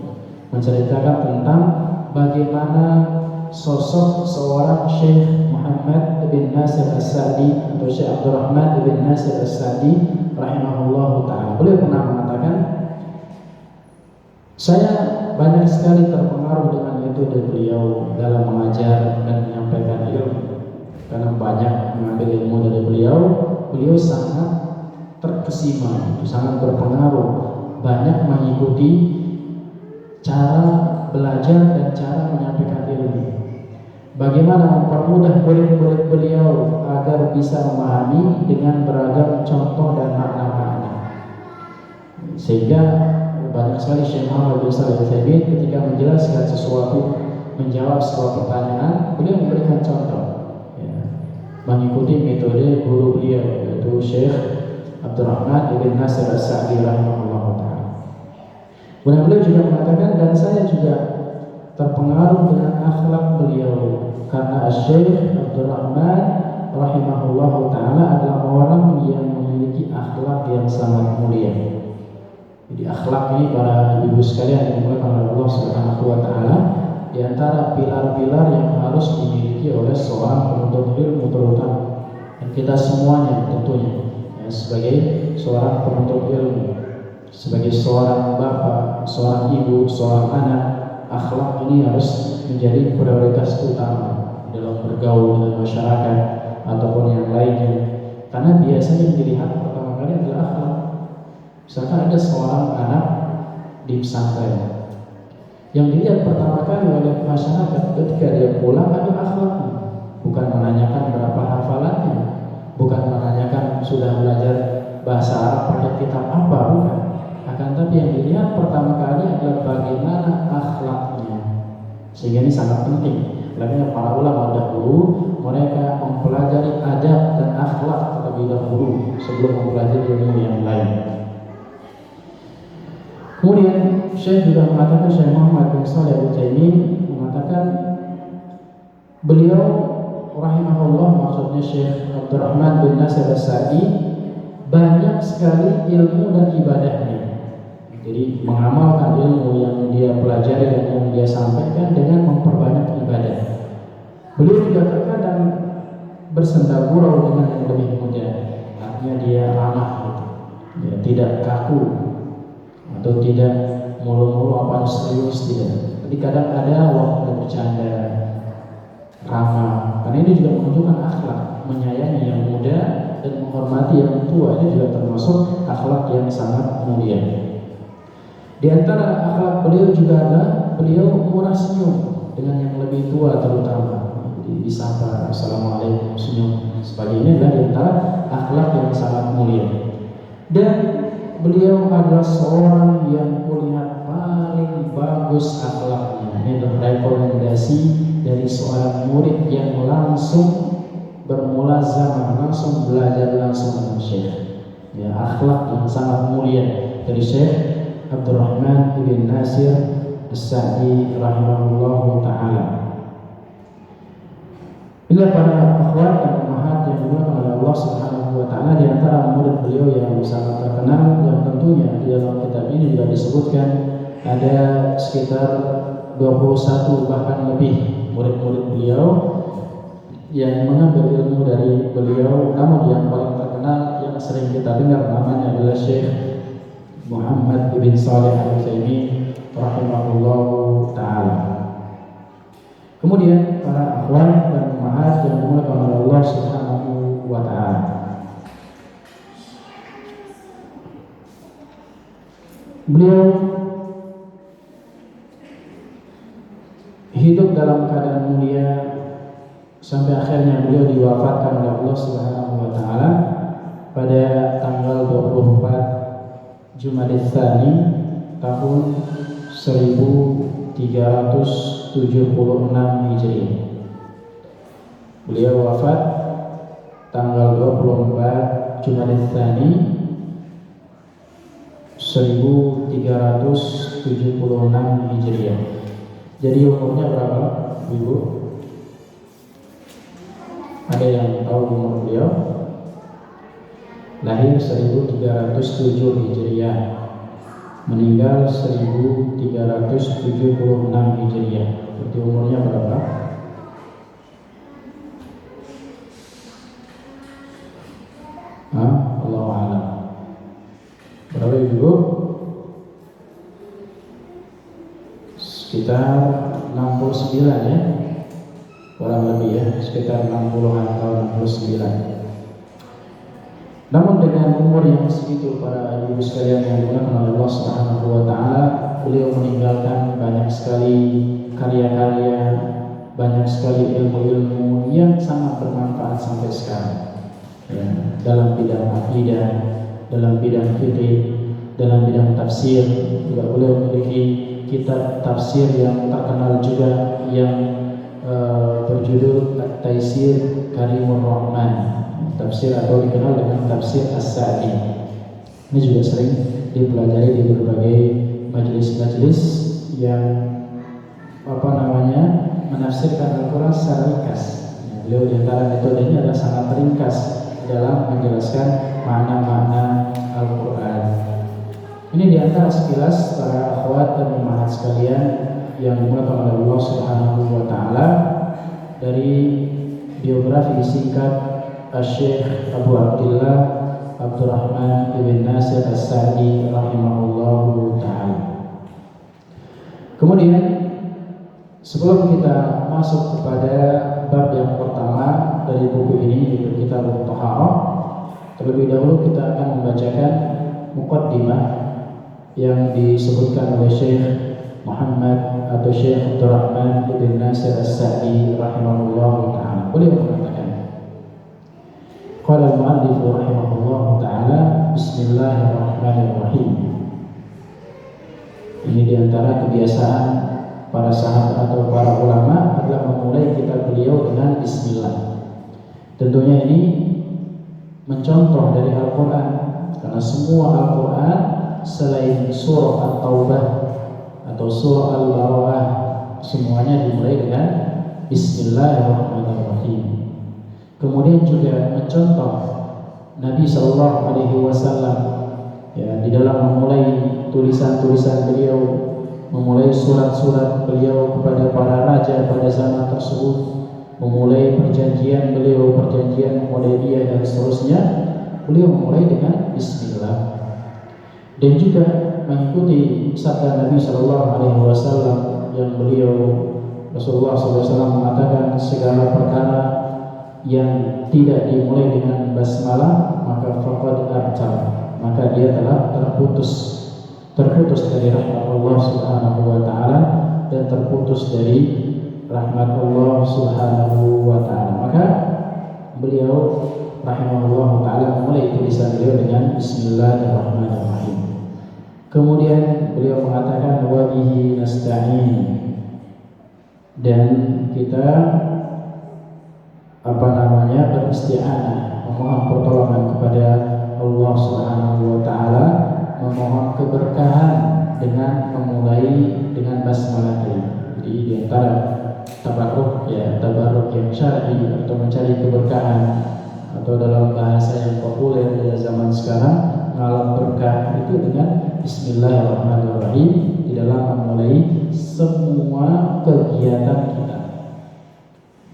menceritakan tentang bagaimana sosok seorang Syekh Muhammad bin Nasir As-Sa'di atau Syekh Abdurrahman bin Nasir As-Sa'di rahimahullah ta'ala. Beliau pernah mengatakan, saya banyak sekali terpengaruh dengan metode beliau dalam mengajar dan menyampaikan ilmu. Karena banyak mengambil ilmu dari beliau, beliau sangat terkesima, sangat berpengaruh, banyak mengikuti cara belajar dan cara menyampaikan ilmu. Bagaimana mempermudah murid-murid beliau agar bisa memahami dengan beragam contoh dan makna-makna. Sehingga banyak sekali Syekh Muhammad bin Saleh Al-Utsaimin ketika menjelaskan sesuatu, menjawab sebuah pertanyaan, beliau memberikan contoh, ya, mengikuti metode guru beliau yaitu Syekh Abdurrahman bin Nasir As-Sa'di rahimahullah ta'ala. Kemudian beliau juga mengatakan, dan saya juga terpengaruh dengan akhlak beliau karena Syekh Abdurrahman rahimahullah ta'ala adalah orang yang memiliki akhlak yang sangat mulia. Jadi akhlak ini para ibu sekalian yang dimuliakan oleh Allah Subhanahu wa taala, di antara pilar-pilar yang harus dimiliki oleh seorang penuntut ilmu terutama, dan kita semuanya tentunya, ya, sebagai seorang penuntut ilmu, sebagai seorang bapak, seorang ibu, seorang anak, akhlak ini harus menjadi prioritas utama dalam bergaul dengan masyarakat ataupun yang lainnya. Karena biasanya yang dilihat pertama kali adalah akhlak. Misalkan ada seorang anak di pesantren, yang dilihat pertama kali oleh masyarakat ketika dia pulang adalah akhlaknya, bukan menanyakan berapa hafalannya, bukan menanyakan sudah belajar bahasa Arab pakai kitab apa, bukan. Akan tapi yang dilihat pertama kali adalah bagaimana akhlaknya. Sehingga ini sangat penting. Makanya para ulama dahulu mereka mempelajari adab dan akhlak terlebih dahulu sebelum mempelajari ilmu yang lain. Kemudian Syekh juga mengatakan, Syekh Muhammad bin Shalih Al-Utsaimin mengatakan, beliau rahimahullah, maksudnya Syekh Abdurrahman bin Nasir As-Sa'di, banyak sekali ilmu dan ibadahnya. Jadi mengamalkan ilmu yang dia pelajari dan yang dia sampaikan dengan memperbanyak ibadah. Beliau juga terkadang bersendagurau dengan yang lebih mudah. Artinya dia ramah gitu. Ya, tidak kaku atau tidak mulu-mulu apa serius, tidak. Jadi kadang ada waktu bercanda, ramah. Karena ini juga menunjukkan akhlak, menyayangi yang muda dan menghormati yang tua. Ini juga termasuk akhlak yang sangat mulia. Di antara akhlak beliau juga adalah beliau murah senyum dengan yang lebih tua, terutama disapa assalamualaikum, senyum sebagainya, adalah di antara akhlak yang sangat mulia. Dan beliau adalah seorang yang kulihat paling bagus akhlaknya. Ini adalah rekomendasi dari seorang murid yang langsung bermulazamah, langsung belajar langsung dengan Syekh. Ya, akhlak yang sangat mulia dari Syekh Abdurrahman bin Nasir As-Sa'di rahimahullahu ta'ala. Bila para akhwat dan ummahat yang dimuliakan oleh Allah Subhanahu wa ta'ala, di antara murid beliau yang sangat terkenal, yang tentunya di dalam kitab ini juga disebutkan ada sekitar 21 bahkan lebih murid-murid beliau yang mengambil ilmu dari beliau. Namun yang paling terkenal yang sering kita dengar namanya adalah Syekh Muhammad bin Shalih Al-Utsaimin rahimahullahu ta'ala. Kemudian para akhwan dan ummahat yang dimuliakan oleh Allah Subhanahu wa ta'ala, beliau hidup dalam keadaan mulia sampai akhirnya beliau diwafatkan oleh Allah Subhanahu wa ta'ala pada tanggal 24 Jumadil Tsani tahun 1376 Hijriah. Beliau wafat tanggal 24 Jumadil Tsani 1376 Hijriah. Jadi umurnya berapa, Ibu? Ada yang tahu umur beliau? Lahir 1307 Hijriah, meninggal 1376 Hijriah. Berarti umurnya berapa? Allahu a'lam. Berapa Ibu? Sekitar 69 ya, kurang lebih ya, sekitar 60-an tahun, 69. Namun dengan umur yang segitu, para ibu sekalian yang dimuliakan oleh Allah Subhanahu wa ta'ala, beliau meninggalkan banyak sekali karya-karya, banyak sekali ilmu-ilmu yang sangat bermanfaat sampai sekarang. Ya, dalam bidang akidah, dalam bidang fikih, dalam bidang tafsir, juga beliau memiliki kitab tafsir yang terkenal juga yang berjudul At-Taisir Karimur Rahman, tafsir atau dikenal dengan tafsir As-Sa'di. Ini juga sering dipelajari di berbagai majelis-majelis yang menafsirkan Al-Quran secara ringkas. Beliau di antara metodenya adalah sangat ringkas dalam menjelaskan makna-makna Al-Quran. Ini di antara sekilas para akhwat dan ummahat sekalian yang dimuliakan oleh Allah Subhanahu wa ta'ala dari biografi singkat Syekh Abu Abdullah Abdurrahman bin Nasir As-Sa'di rahimahullahu ta'ala. Kemudian sebelum kita masuk kepada bab yang pertama dari buku ini, yaitu Kitab At-Taharah, terlebih dahulu kita akan membacakan muqaddimah yang disebutkan oleh Syekh Muhammad atau Syekh Abdurrahman bin Nasir As-Sa'di rahimahullahu ta'ala. Beliau mengatakan, qala al-mu'allif rahimahullahu ta'ala, bismillahirrahmanirrahim. Ini diantara kebiasaan para sahabat atau para ulama adalah memulai kitab beliau dengan bismillah. Tentunya ini mencontoh dari Al-Quran, karena semua Al-Quran selain surah At-Taubah atau surah Al-Baqarah semuanya dimulai dengan Bismillahirrahmanirrahim. Kemudian juga mencontoh Nabi Shallallahu Alaihi Wasallam, ya, di dalam memulai tulisan-tulisan beliau, memulai surat-surat beliau kepada para raja pada zaman tersebut, memulai perjanjian beliau, perjanjian Hudaybiyah dan seterusnya, beliau memulai dengan Bismillah. Dan juga mengikuti sabda Nabi Shallallahu Alaihi Wasallam yang beliau Rasulullah SAW mengatakan, segala perkara yang tidak dimulai dengan basmalah maka faqad abtar, maka dia telah terputus dari rahmat Allah Subhanahu wa taala dan terputus dari rahmat Allah Subhanahu wa taala. Maka beliau rahimahullah taala memulai tulisan beliau dengan Bismillahirrahmanirrahim. Kemudian beliau mengatakan wa bihi nasta'in, dan kita beristi'anah, memohon pertolongan kepada Allah Subhanahu wa taala, memohon keberkahan dengan memulai dengan basmalah ini. Jadi di antara tabarruk yang syar'i atau mencari keberkahan, atau dalam bahasa yang populer pada zaman sekarang, ngalap berkah itu dengan Bismillahirrahmanirrahim di dalam memulai semua kegiatan kita.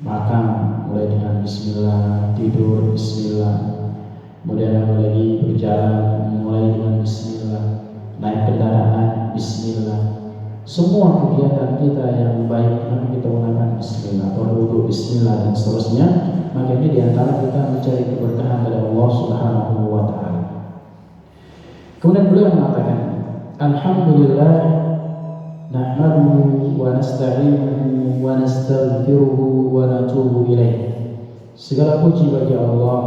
Makan mulai dengan Bismillah, tidur Bismillah, kemudian lagi berjalan mulai dengan Bismillah, naik kendaraan Bismillah. Semua kegiatan kita yang baik kita gunakan Bismillah, berwudu Bismillah dan seterusnya. Maka ini diantara kita mencari keberkahan dari Allah Subhanahu wa taala. Kemudian beliau mengatakan, Alhamdulillah nahmaduhu wa nasta'inuhu wa nastaghfiruhu wa natubu ilaih. Segala puji bagi Allah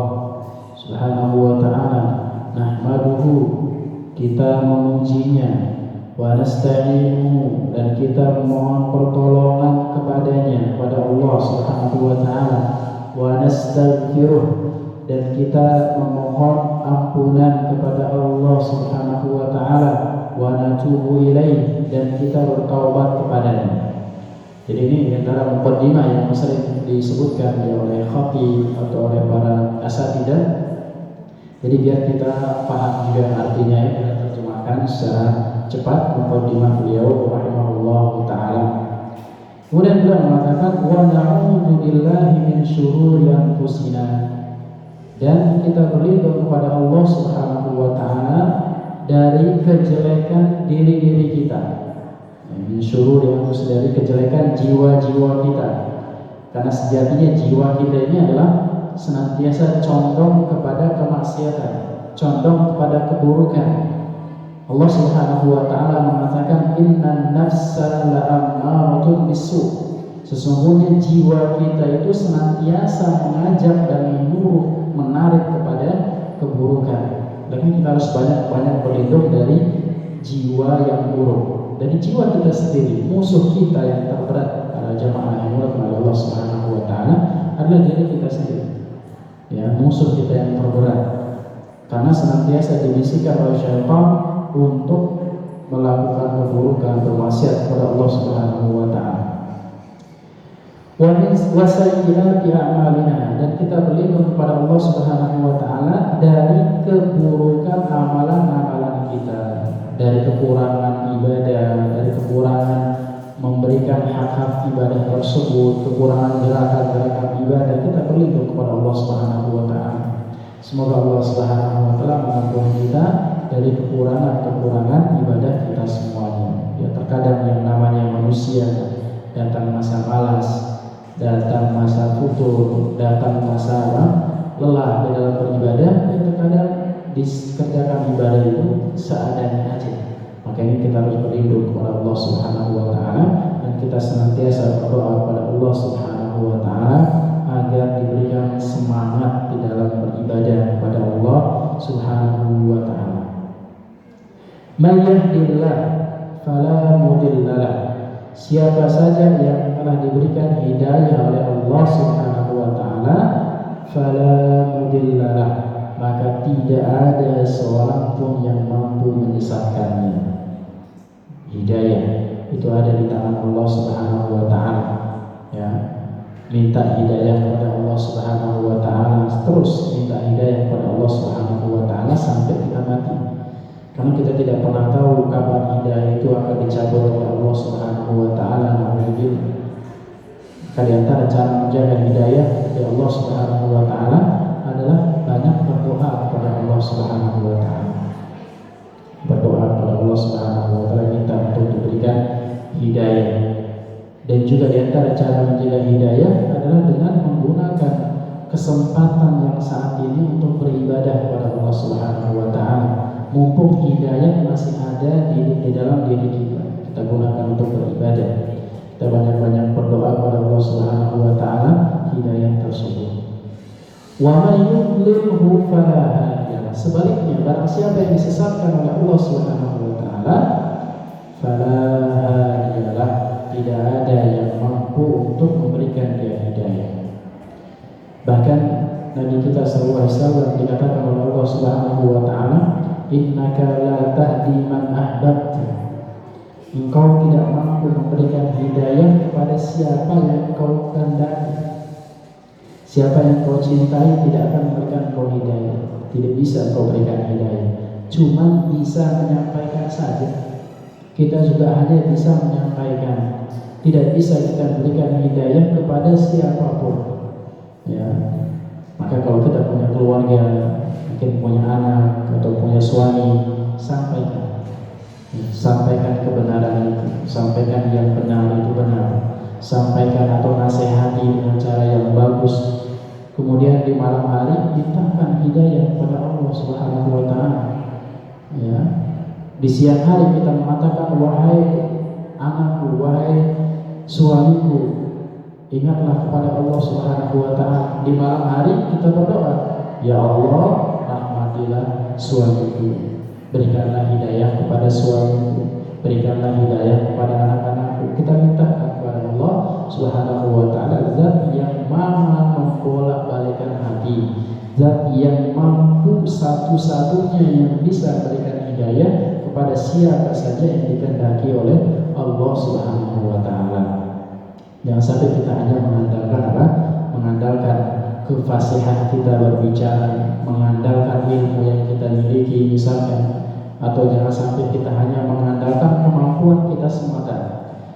Subhanahu wa taala. Nahmaduhu, kita memujinya, wa nasta'inuhu, dan kita memohon pertolongan kepadanya, kepada Allah Subhanahu wa taala. Wa nastaghfiruh, dan kita memohon ampunan kepada Allah Subhanahu wa taala. Wa natubu ilaih, dan kita bertaubat kepadanya. Jadi ini antara muqaddimah yang sering disebutkan oleh khatib atau oleh para asatidzah. Jadi biar kita paham juga artinya, kita terjemahkan secara cepat muqaddimah beliau rahimahullah taala. Kemudian beliau mengatakan wa na'udzu billahi min syururi anfusina, dan kita berlindung kepada Allah Subhanahu wa taala dari kejelekan diri-diri kita. Min syururi anfusina, dari kejelekan jiwa-jiwa kita. Karena sejatinya jiwa kita ini adalah senantiasa condong kepada kemaksiatan, condong kepada keburukan. Allah Subhanahu wa taala mengatakan innan nafsa la'ammaratun bisu'. Sesungguhnya jiwa kita itu senantiasa mengajak dan menyuruh, menarik kepada keburukan. Dan kita harus banyak-banyak berlindung dari jiwa yang buruk. Dari jiwa kita sendiri, musuh kita yang terberat pada jamaah yang dimuliakan oleh Allah Subhanahu wa taala adalah diri kita sendiri. Ya, musuh kita yang terberat. Karena senantiasa dibisikkan oleh syaitan untuk melakukan keburukan, bermaksiat kepada Allah Subhanahu wa taala. Wa sayyi'ati a'malina, dan kita berlindung kepada Allah Subhanahu wa taala dari keburukan amalan-amalan kita, dari kekurangan ibadah, dari kekurangan memberikan hak-hak ibadah tersebut, kekurangan gerakan-gerakan ibadah. Kita berlindung kepada Allah Subhanahu wa taala. Semoga Allah Subhanahu wa taala mengampuni kita dari kekurangan-kekurangan ibadah kita semuanya. Ya, terkadang yang namanya manusia datang masa malas, datang masa futur, datang masa lelah di dalam beribadah, dan terkadang dikerjakan ibadah itu seadanya aja. Maka ini kita harus berlindung kepada Allah Subhanahu wa taala, dan kita senantiasa berdoa kepada Allah Subhanahu wa taala agar diberikan semangat di dalam beribadah kepada Allah Subhanahu wa taala. May yahdihillah fala mudhillalah. Siapa saja yang telah diberikan hidayah oleh Allah Subhanahu wa taala, fala mudhillalah, maka tidak ada seorang pun yang mampu menyesatkannya. Hidayah itu ada di tangan Allah Subhanahu wa taala. Ya. Minta hidayah kepada Allah Subhanahu wa taala, terus minta hidayah kepada Allah Subhanahu wa taala sampai kita mati. Karena kita tidak pernah tahu kapan hidayah itu akan dicabut oleh Allah Subhanahu wa taala. Alhamdulillah. Di antara cara menjaga hidayah dari Allah Subhanahu wa taala adalah banyak berdoa kepada Allah Subhanahu wa taala. Berdoa kepada Allah Subhanahu wa taala, minta untuk diberikan hidayah. Dan juga di antara cara menjaga hidayah adalah dengan menggunakan kesempatan yang saat ini untuk beribadah kepada Allah Subhanahu wa taala. Mumpung hidayah masih ada di dalam diri kita, kita gunakan untuk beribadah. Kita banyak-banyak berdoa kepada Allah Subhanahu wa taala hidayah tersebut. Wa may yudlilhu fala hadiyalah. Sebaliknya, barang siapa yang disesatkan oleh Allah Subhanahu wa taala, fala hadiyalah, tidak ada yang mampu untuk memberikan dia hidayah. Bahkan Nabi kita sallallahu alaihi wasallam dikatakan oleh Allah Subhanahu wa taala, innaka la tahdi man ahbabta. Engkau tidak mampu memberikan hidayah kepada siapa yang engkau kehendaki. Siapa yang kau cintai tidak akan memberikan kau hidayah. Tidak bisa kau berikan hidayah. Cuma bisa menyampaikan saja. Kita juga hanya bisa menyampaikan. Tidak bisa kita berikan hidayah kepada siapapun. Ya. Maka kalau kita punya keluarga, mungkin punya anak atau punya suami, sampaikan kebenaran itu, sampaikan yang benar itu benar, sampaikan atau nasihati dengan cara yang bagus. Kemudian di malam hari mintakan hidayah kepada Allah Subhanahu wa taala. Ya. Di siang hari kita mengatakan, wahai anakku, wahai suamiku, ingatlah kepada Allah Subhanahu wa taala. Di malam hari kita berdoa, ya Allah, rahmatilah suamiku, berikanlah hidayah kepada suamiku, berikanlah hidayah kepada anak-anakku. Kita minta kepada Allah Subhanahu wa taala, zat yang maha membolak-balikkan hati, zat yang mampu satu-satunya yang bisa berikan hidayah kepada siapa saja yang dikehendaki oleh Allah Subhanahu wa taala. Jangan sampai kita hanya mengandalkan apa? Mengandalkan kefasihan kita berbicara, mengandalkan ilmu yang kita miliki misalkan, atau jangan sampai kita hanya mengandalkan kemampuan kita semata.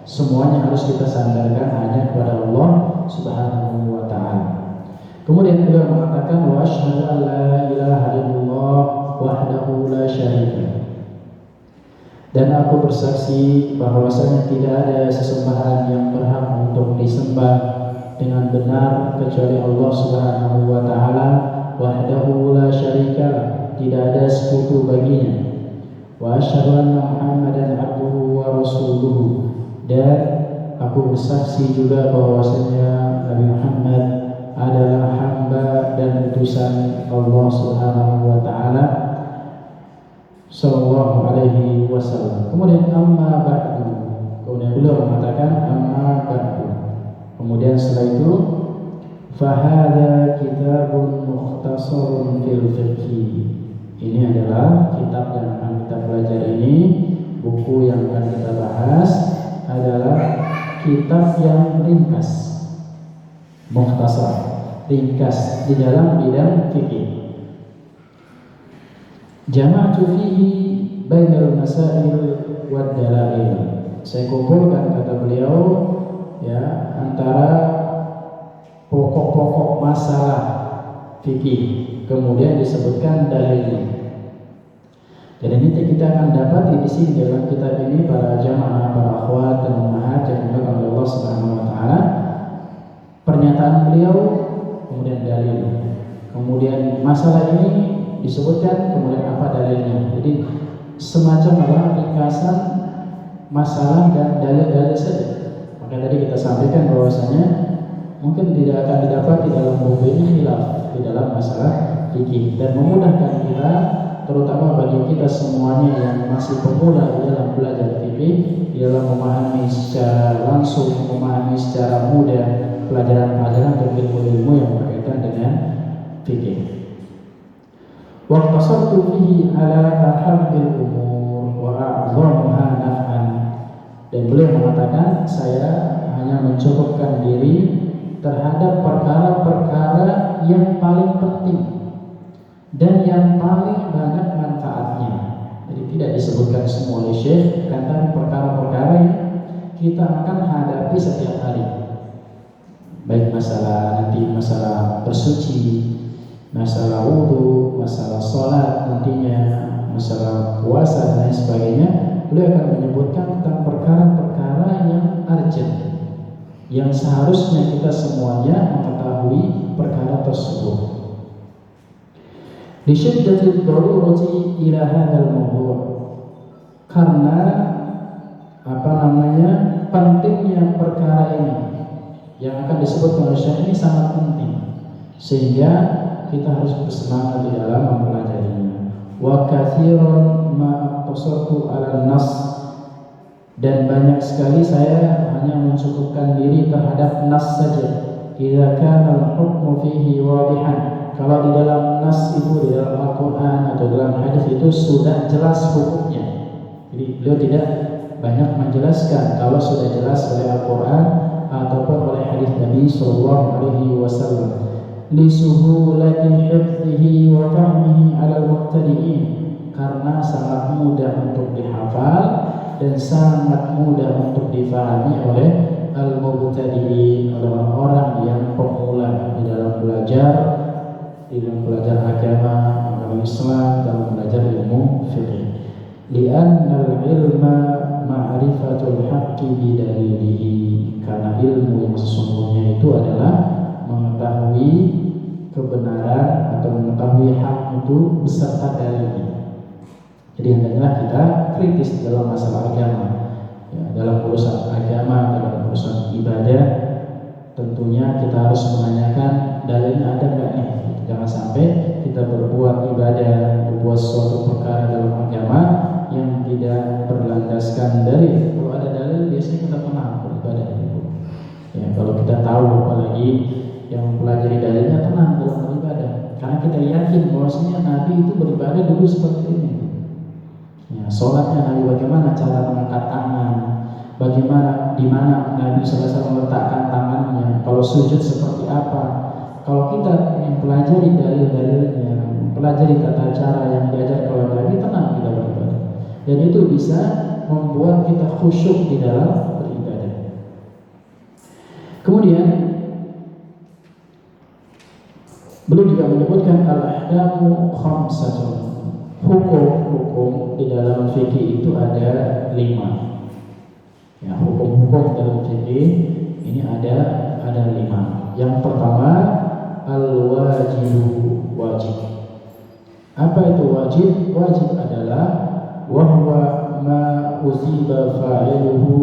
Semuanya harus kita sandarkan hanya kepada Allah Subhanahu wa taala. Kemudian beliau mengatakan, wa asyhadu an la ilaha illallah wahdahu la syarika. Dan aku bersaksi bahwasanya tidak ada sesembahan yang berhak untuk disembah dengan benar kecuali Allah Subhanahu wa taala, wahdahu la syarika, tidak ada sekutu baginya. Wa asyhadu anna Muhammadan abduhu wa rasuluhu, dan aku bersaksi juga bahwasanya Nabi Muhammad adalah hamba dan utusan Allah Subhanahu wa taala sallallahu alaihi wasallam. Kemudian amma ba'du, kemudian beliau mengatakan amma ba'du. Kemudian setelah itu, fahada kitabun mukhtasarun fil fiqhi. Ini adalah kitab yang akan kita pelajari ini, buku yang akan kita bahas adalah kitab yang ringkas, mukhtasar, ringkas di dalam bidang fikih. Jama'tu fihi bainal masail wad dalail. Saya kumpulkan, kata beliau, ya, antara pokok-pokok masalah fikih, kemudian disebutkan dalilnya. Dan ini kita akan dapat di sini dalam kitab ini, para jamaah, para akhwat dan ummahat yang dimuliakan oleh Allah Subhanahu wa taala. Pernyataan beliau, kemudian dalil. Kemudian masalah ini disebutkan, kemudian apa dalilnya. Jadi semacam ringkasan masalah dan dalil-dalil saja. Maka tadi kita sampaikan bahwasanya mungkin tidak akan didapat di dalam buku ini khilaf di dalam masalah fikih, dan memudahkan kita, terutama bagi kita semuanya yang masih pemula di dalam belajar fikih, di dalam memahami secara langsung, memahami secara mudah pelajaran-pelajaran dan ilmu-ilmu yang berkaitan dengan fikih. Waqtasartu fihi ala ahambil umur wa a'zamuha naf'an. Dan beliau mengatakan, saya hanya mencukupkan diri terhadap perkara-perkara yang paling penting dan yang paling banyak manfaatnya. Jadi tidak disebutkan semua oleh Syekh, tentang perkara-perkara yang kita akan hadapi setiap hari. Baik masalah bersuci, masalah wudhu, masalah sholat nantinya, masalah puasa dan lain sebagainya. Beliau akan menyebutkan tentang perkara-perkara yang urgent, yang seharusnya kita semuanya mengetahui perkara tersebut. Li syiddatil darurati ila hadzal mawdu', karena pentingnya perkara ini yang akan disebutkan oleh Syekh ini sangat penting, sehingga kita harus bersemangat di dalam mempelajarinya. Wa katsiran ma aqtasartu 'ala nas, dan banyak sekali saya hanya mencukupkan diri terhadap nas saja. Idza kana al-hukmu fihi wadihan, kalau di dalam nas itu, di dalam Al-Quran atau dalam hadis itu sudah jelas hukumnya. Jadi beliau tidak banyak menjelaskan. Kalau sudah jelas oleh Al-Quran ataupun oleh hadis Nabi Sallallahu Alaihi Wasallam, li suhulati hifdzihi wa fahmihi 'ala al-muqtadi'in, karena sangat mudah untuk dihafal dan sangat mudah untuk difahami oleh al-mubtadi'in, oleh orang-orang yang pemula di dalam belajar agama Islam, dalam belajar ilmu fikih. Li'anna al-ilma ma'rifatul haqqi bidalilihi, karena ilmu yang sesungguhnya itu adalah mengetahui kebenaran atau mengetahui hak itu beserta dalilnya. Jadi hendaklah kita kritis dalam masalah agama, ya, dalam urusan agama, dalam urusan ibadah. Tentunya kita harus menanyakan dalilnya ada nggak nih. Jangan sampai kita berbuat ibadah, berbuat suatu perkara dalam agama yang tidak berlandaskan dalil. Kalau ada dalil biasanya kita tenang beribadah itu. Ya, kalau kita tahu, apalagi yang mempelajari dalilnya, tenang dalam beribadah, karena kita yakin bahwasanya Nabi itu beribadah dulu seperti ini. Ya, sholatnya Nabi bagaimana cara mengangkat tangan, bagaimana di mana Nabi SAW meletakkan tangannya, kalau sujud seperti apa. Kalau kita mempelajari dalil-dalilnya, mempelajari tata cara yang diajar oleh Nabi, tenang kita beribadah, dan itu bisa membuat kita khusyuk di dalam beribadah. Kemudian beliau juga menyebutkan al-ahkamu khamsatun, hukum-hukum di dalam fikih itu ada 5. Ya, hukum-hukum dalam fikih ini ada 5. Yang pertama, al-wajibu, wajib. Apa itu wajib? Wajib adalah wahwa ma uziba fa'iluhu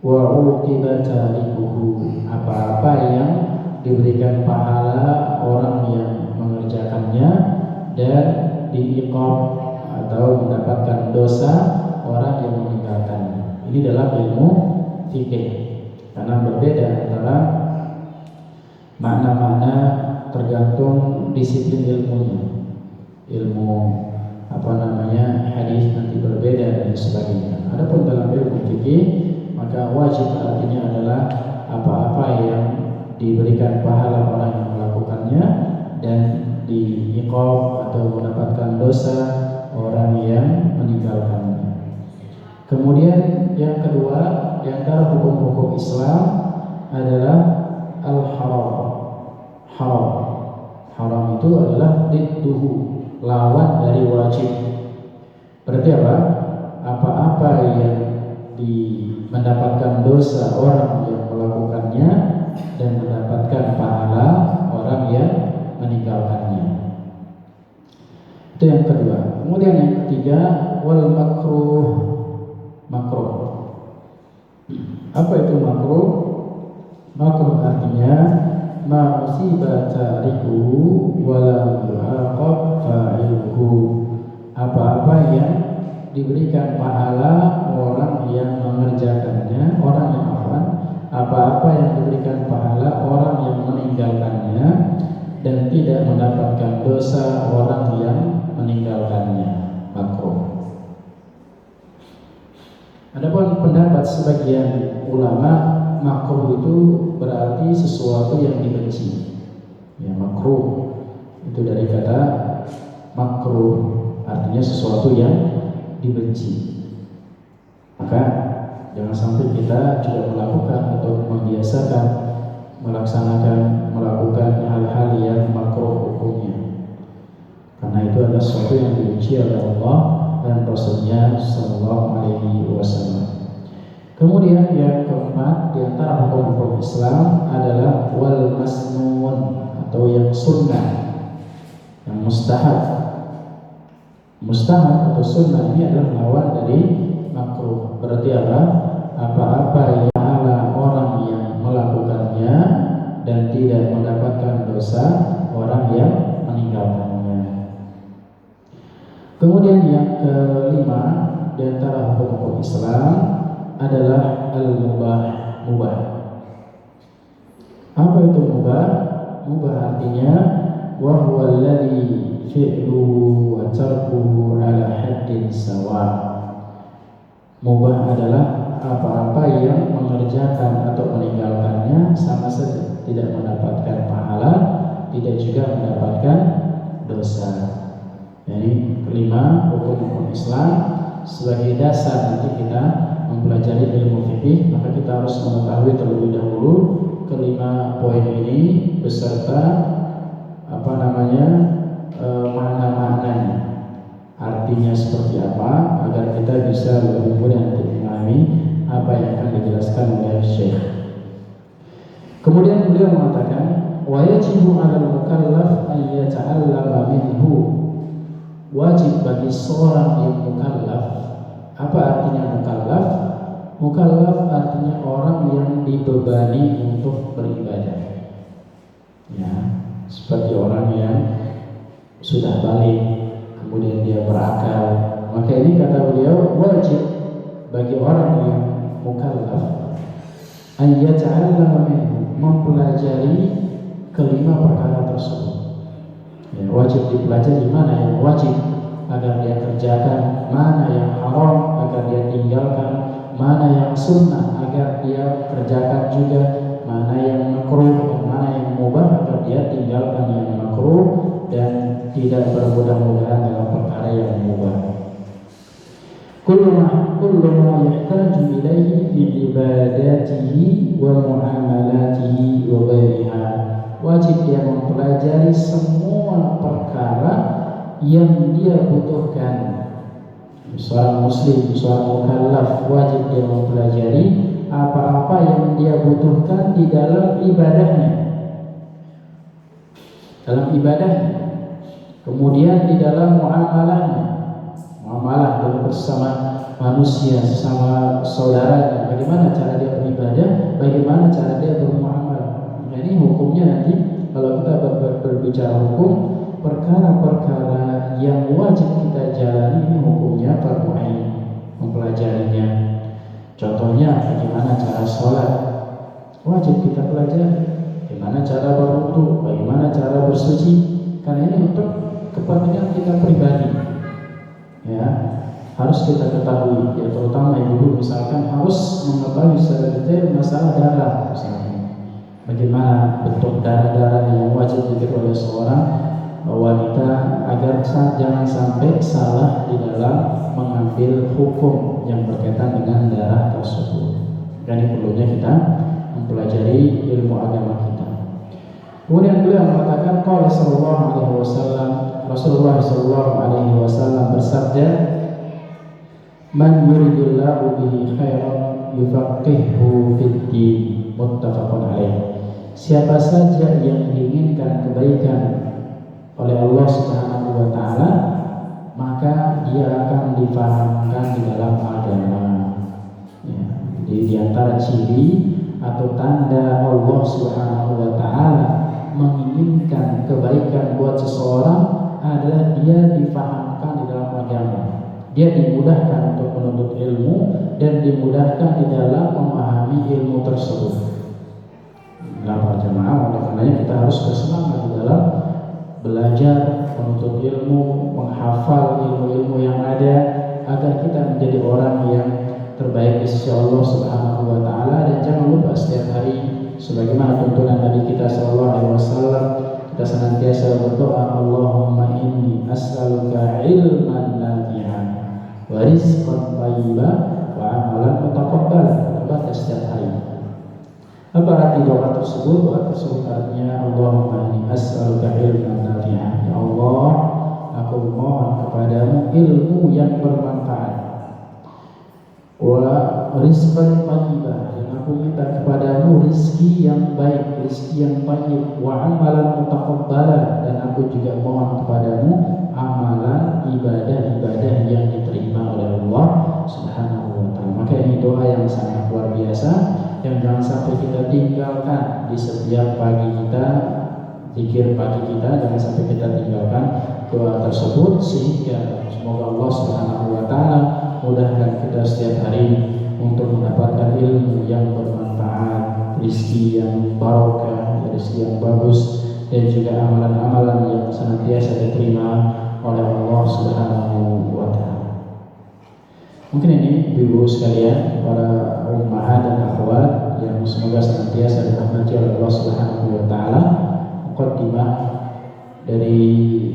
wa uqiba tarikuhu, apa-apa yang diberikan pahala orang yang mengerjakannya dan diiqab atau mendapatkan dosa orang yang meninggalkannya. Ini dalam ilmu fikih, karena berbeda antara makna-makna tergantung disiplin ilmunya. Ilmu hadis nanti berbeda dan sebagainya. Adapun dalam ilmu fikih, maka wajib artinya adalah apa-apa yang diberikan pahala orang yang melakukannya dan diiqab atau mendapatkan dosa orang yang meninggalkannya. Kemudian yang kedua, di antara hukum-hukum Islam adalah al-haram. Haram itu adalah didduhu, lawan dari wajib. Berarti apa? Apa-apa yang mendapatkan dosa orang yang melakukannya dan mendapatkan pahala orang yang meninggalkannya. Itu yang kedua. Kemudian yang ketiga, wal makruh. Apa itu makruh? Makruh artinya ma usiba tarikuhu wa lam yu'aqab fa'iluhu, apa-apa yang diberikan pahala orang yang mengerjakannya, apa-apa yang diberikan pahala orang yang meninggalkannya dan dan tidak mendapatkan dosa orang yang meninggalkannya. Makruh. Adapun pendapat sebagian ulama, makruh itu berarti sesuatu yang dibenci. Ya, makruh itu dari kata makruh, artinya sesuatu yang dibenci. Maka jangan sampai kita juga melakukan atau membiasakan melakukan hal-hal yang makruh hukumnya, karena itu adalah sesuatu yang dibenci oleh Allah dan Rasulnya Sallallahu Alaihi Wasallam. Kemudian yang keempat di antara hukum-hukum Islam adalah wal masnun atau yang sunnah, yang mustahab. Mustahab atau sunnah ini adalah lawan dari makruh. Berarti apa? Apa-apa yang ala orang yang melakukannya dan tidak mendapatkan dosa orang yang meninggalkannya. Kemudian yang kelima di antara hukum Islam adalah al-mubah. Mubah. Apa itu mubah? Mubah artinya wa huwa alladhi fi'luhu wa tarkuhu ala haddin sawa. Mubah adalah apa-apa yang mengerjakan atau meninggalkannya sama saja, tidak mendapatkan pahala, tidak juga mendapatkan dosa. Jadi kelima hukum Islam sebagai dasar nanti kita mempelajari ilmu fikih, maka kita harus mengetahui terlebih dahulu kelima poin ini beserta makna-maknanya, artinya seperti apa, agar kita bisa lebih mudah untuk memahami apa yang akan dijelaskan oleh Syekh. Kemudian beliau mengatakan wa yajibu 'alal mukallaf an yata'allama minhu. Wajib bagi seorang yang mukallaf. Apa artinya mukallaf? Mukallaf artinya orang yang dibebani untuk beribadah. Ya, seperti orang yang sudah balik, kemudian dia berakal. Maka ini kata beliau wajib bagi orang yang mukallaf an yata'allama minhu, mempelajari kelima perkara tersebut. Ya, wajib dipelajari mana yang wajib agar dia kerjakan, mana yang haram agar dia tinggalkan, mana yang sunnah agar dia kerjakan juga, mana yang makruh dan mana yang mubah agar dia tinggalkan yang makruh dan tidak bermudah-mudahan dalam perkara yang mubah. Kullu ma yahtaju ilaihi fi ibadatihi wa muamalatihi wa ghairiha. Wajib dia mempelajari semua perkara yang dia butuhkan. Seorang muslim, seorang mukallaf wajib dia mempelajari apa-apa yang dia butuhkan di dalam ibadahnya. Dalam ibadahnya. Kemudian di dalam muamalahnya. Muamalah dalam bersama manusia, sesama saudaranya. Bagaimana cara dia beribadah, bagaimana cara dia bermuamalah. Ini hukumnya nanti kalau kita berbicara hukum, perkara-perkara yang wajib kita jalani ini hukumnya fardu ain, mempelajarinya. Contohnya bagaimana cara sholat, wajib kita pelajari. Bagaimana cara berwudu, bagaimana cara bersuci, karena ini untuk kepentingan kita pribadi. Ya, harus kita ketahui, ya terutama ibu misalkan harus mengetahui secara detail masalah darah misalnya. Bagaimana bentuk darah-darah yang wajib diberikan oleh seorang wanita agar jangan sampai salah di dalam mengambil hukum yang berkaitan dengan darah tersebut. Jadi perlunya kita mempelajari ilmu agama kita. Kemudian beliau mengatakan qala sallallahu alaihi wasallam, Rasulullah sallallahu alaihi wasallam bersabda, "Man yuridillahu bihi khairan yufaqihuhu fid-din." Muttafaqun alaih. Siapa saja yang diinginkan kebaikan oleh Allah Subhanahu wa taala, maka dia akan difahamkan di dalam agama. Ya, jadi di antara ciri atau tanda Allah Subhanahu wa taala menginginkan kebaikan buat seseorang adalah dia difahamkan di dalam agama. Dia dimudahkan untuk menuntut ilmu dan dimudahkan di dalam memahami ilmu tersebut. Dalam jamaah, oleh karenanya kita harus bersemangat di dalam belajar, menuntut ilmu, menghafal ilmu-ilmu yang ada, agar kita menjadi orang yang terbaik di sisi Allah Subhanahu wa taala. Dan jangan lupa setiap hari sebagaimana tuntunan Nabi kita sallallahu alaihi wasallam, kita senantiasa berdoa, Allahumma inni as'aluka ilman nafi'an wa rizqan thayyiban wa amalan mutaqabbalan. Baca setiap hari. Apa arti doa tersebut? Doa tersebut artinya, Allahumma inni as'aluka ilman nafi'an. Ya Allah, aku mohon kepadamu ilmu yang bermanfaat, wa rizqan thayyiban, dan aku minta kepadamu rizki yang baik, rizki yang thayyib, wa amalan mutaqabbalan, dan aku juga mohon kepadamu amalan ibadah-ibadah yang diterima oleh Allah Subhanahu wa taala. Maka ini doa yang sangat luar biasa, yang jangan sampai kita tinggalkan di setiap pagi kita, zikir pagi kita, jangan sampai kita tinggalkan doa tersebut, sehingga semoga Allah Subhanahu wa taala mudahkan kita setiap hari untuk mendapatkan ilmu yang bermanfaat, rezeki yang barokah, rezeki yang bagus, dan juga amalan-amalan yang senantiasa diterima oleh Allah Subhanahu wa taala. Mungkin ini ibu-ibu sekalian, para ummahat dan akhwat yang semoga senantiasa dirahmati oleh Allah Subhanahu wa taala, muqaddimah dari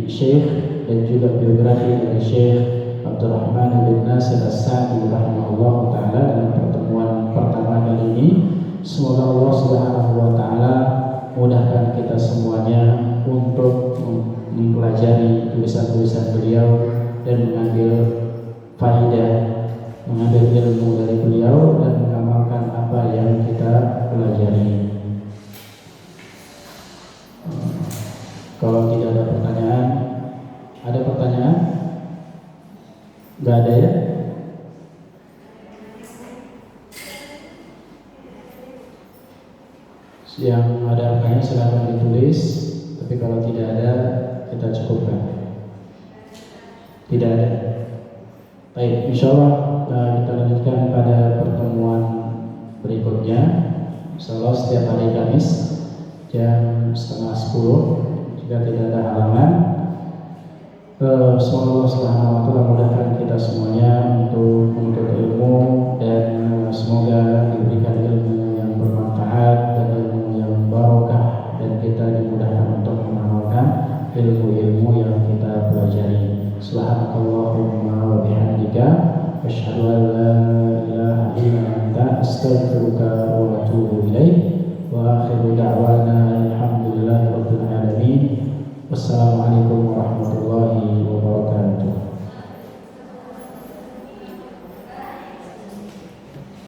Syekh dan juga biografi dari Syekh Abdurrahman bin Nasir As-Sa'di rahimahullah taala dalam pertemuan pertama kali ini. Semoga Allah Subhanahu wa taala mudahkan kita semuanya untuk mempelajari tulisan-tulisan beliau dan mengambil faidah, mengambil ilmu dari beliau dan mengamalkan apa yang kita pelajari. Kalau tidak ada pertanyaan, ada pertanyaan? Enggak ada ya? Yang ada pertanyaan silakan ditulis, tapi kalau tidak ada kita cukupkan. Tidak ada. Baik, insyaallah kita lanjutkan pada pertemuan berikutnya. Insyaallah setiap hari Kamis jam 9:30 jika tidak ada halangan. Semoga Allah Subhanahu wa taala mudahkan kita semuanya untuk menuntut ilmu, dan semoga diberikan ilmu yang bermanfaat dan ilmu yang barokah, dan kita dimudahkan untuk mengamalkan ilmu-ilmu yang kita pelajari. Subhanakallahumma wa bihamdika asyhadu an la ilaha illa anta astaghfiruka wa atubu ilaik. Wa akhiru da'wana alhamdulillahi rabbil alamin. Wassalamualaikum warahmatullahi wabarakatuh.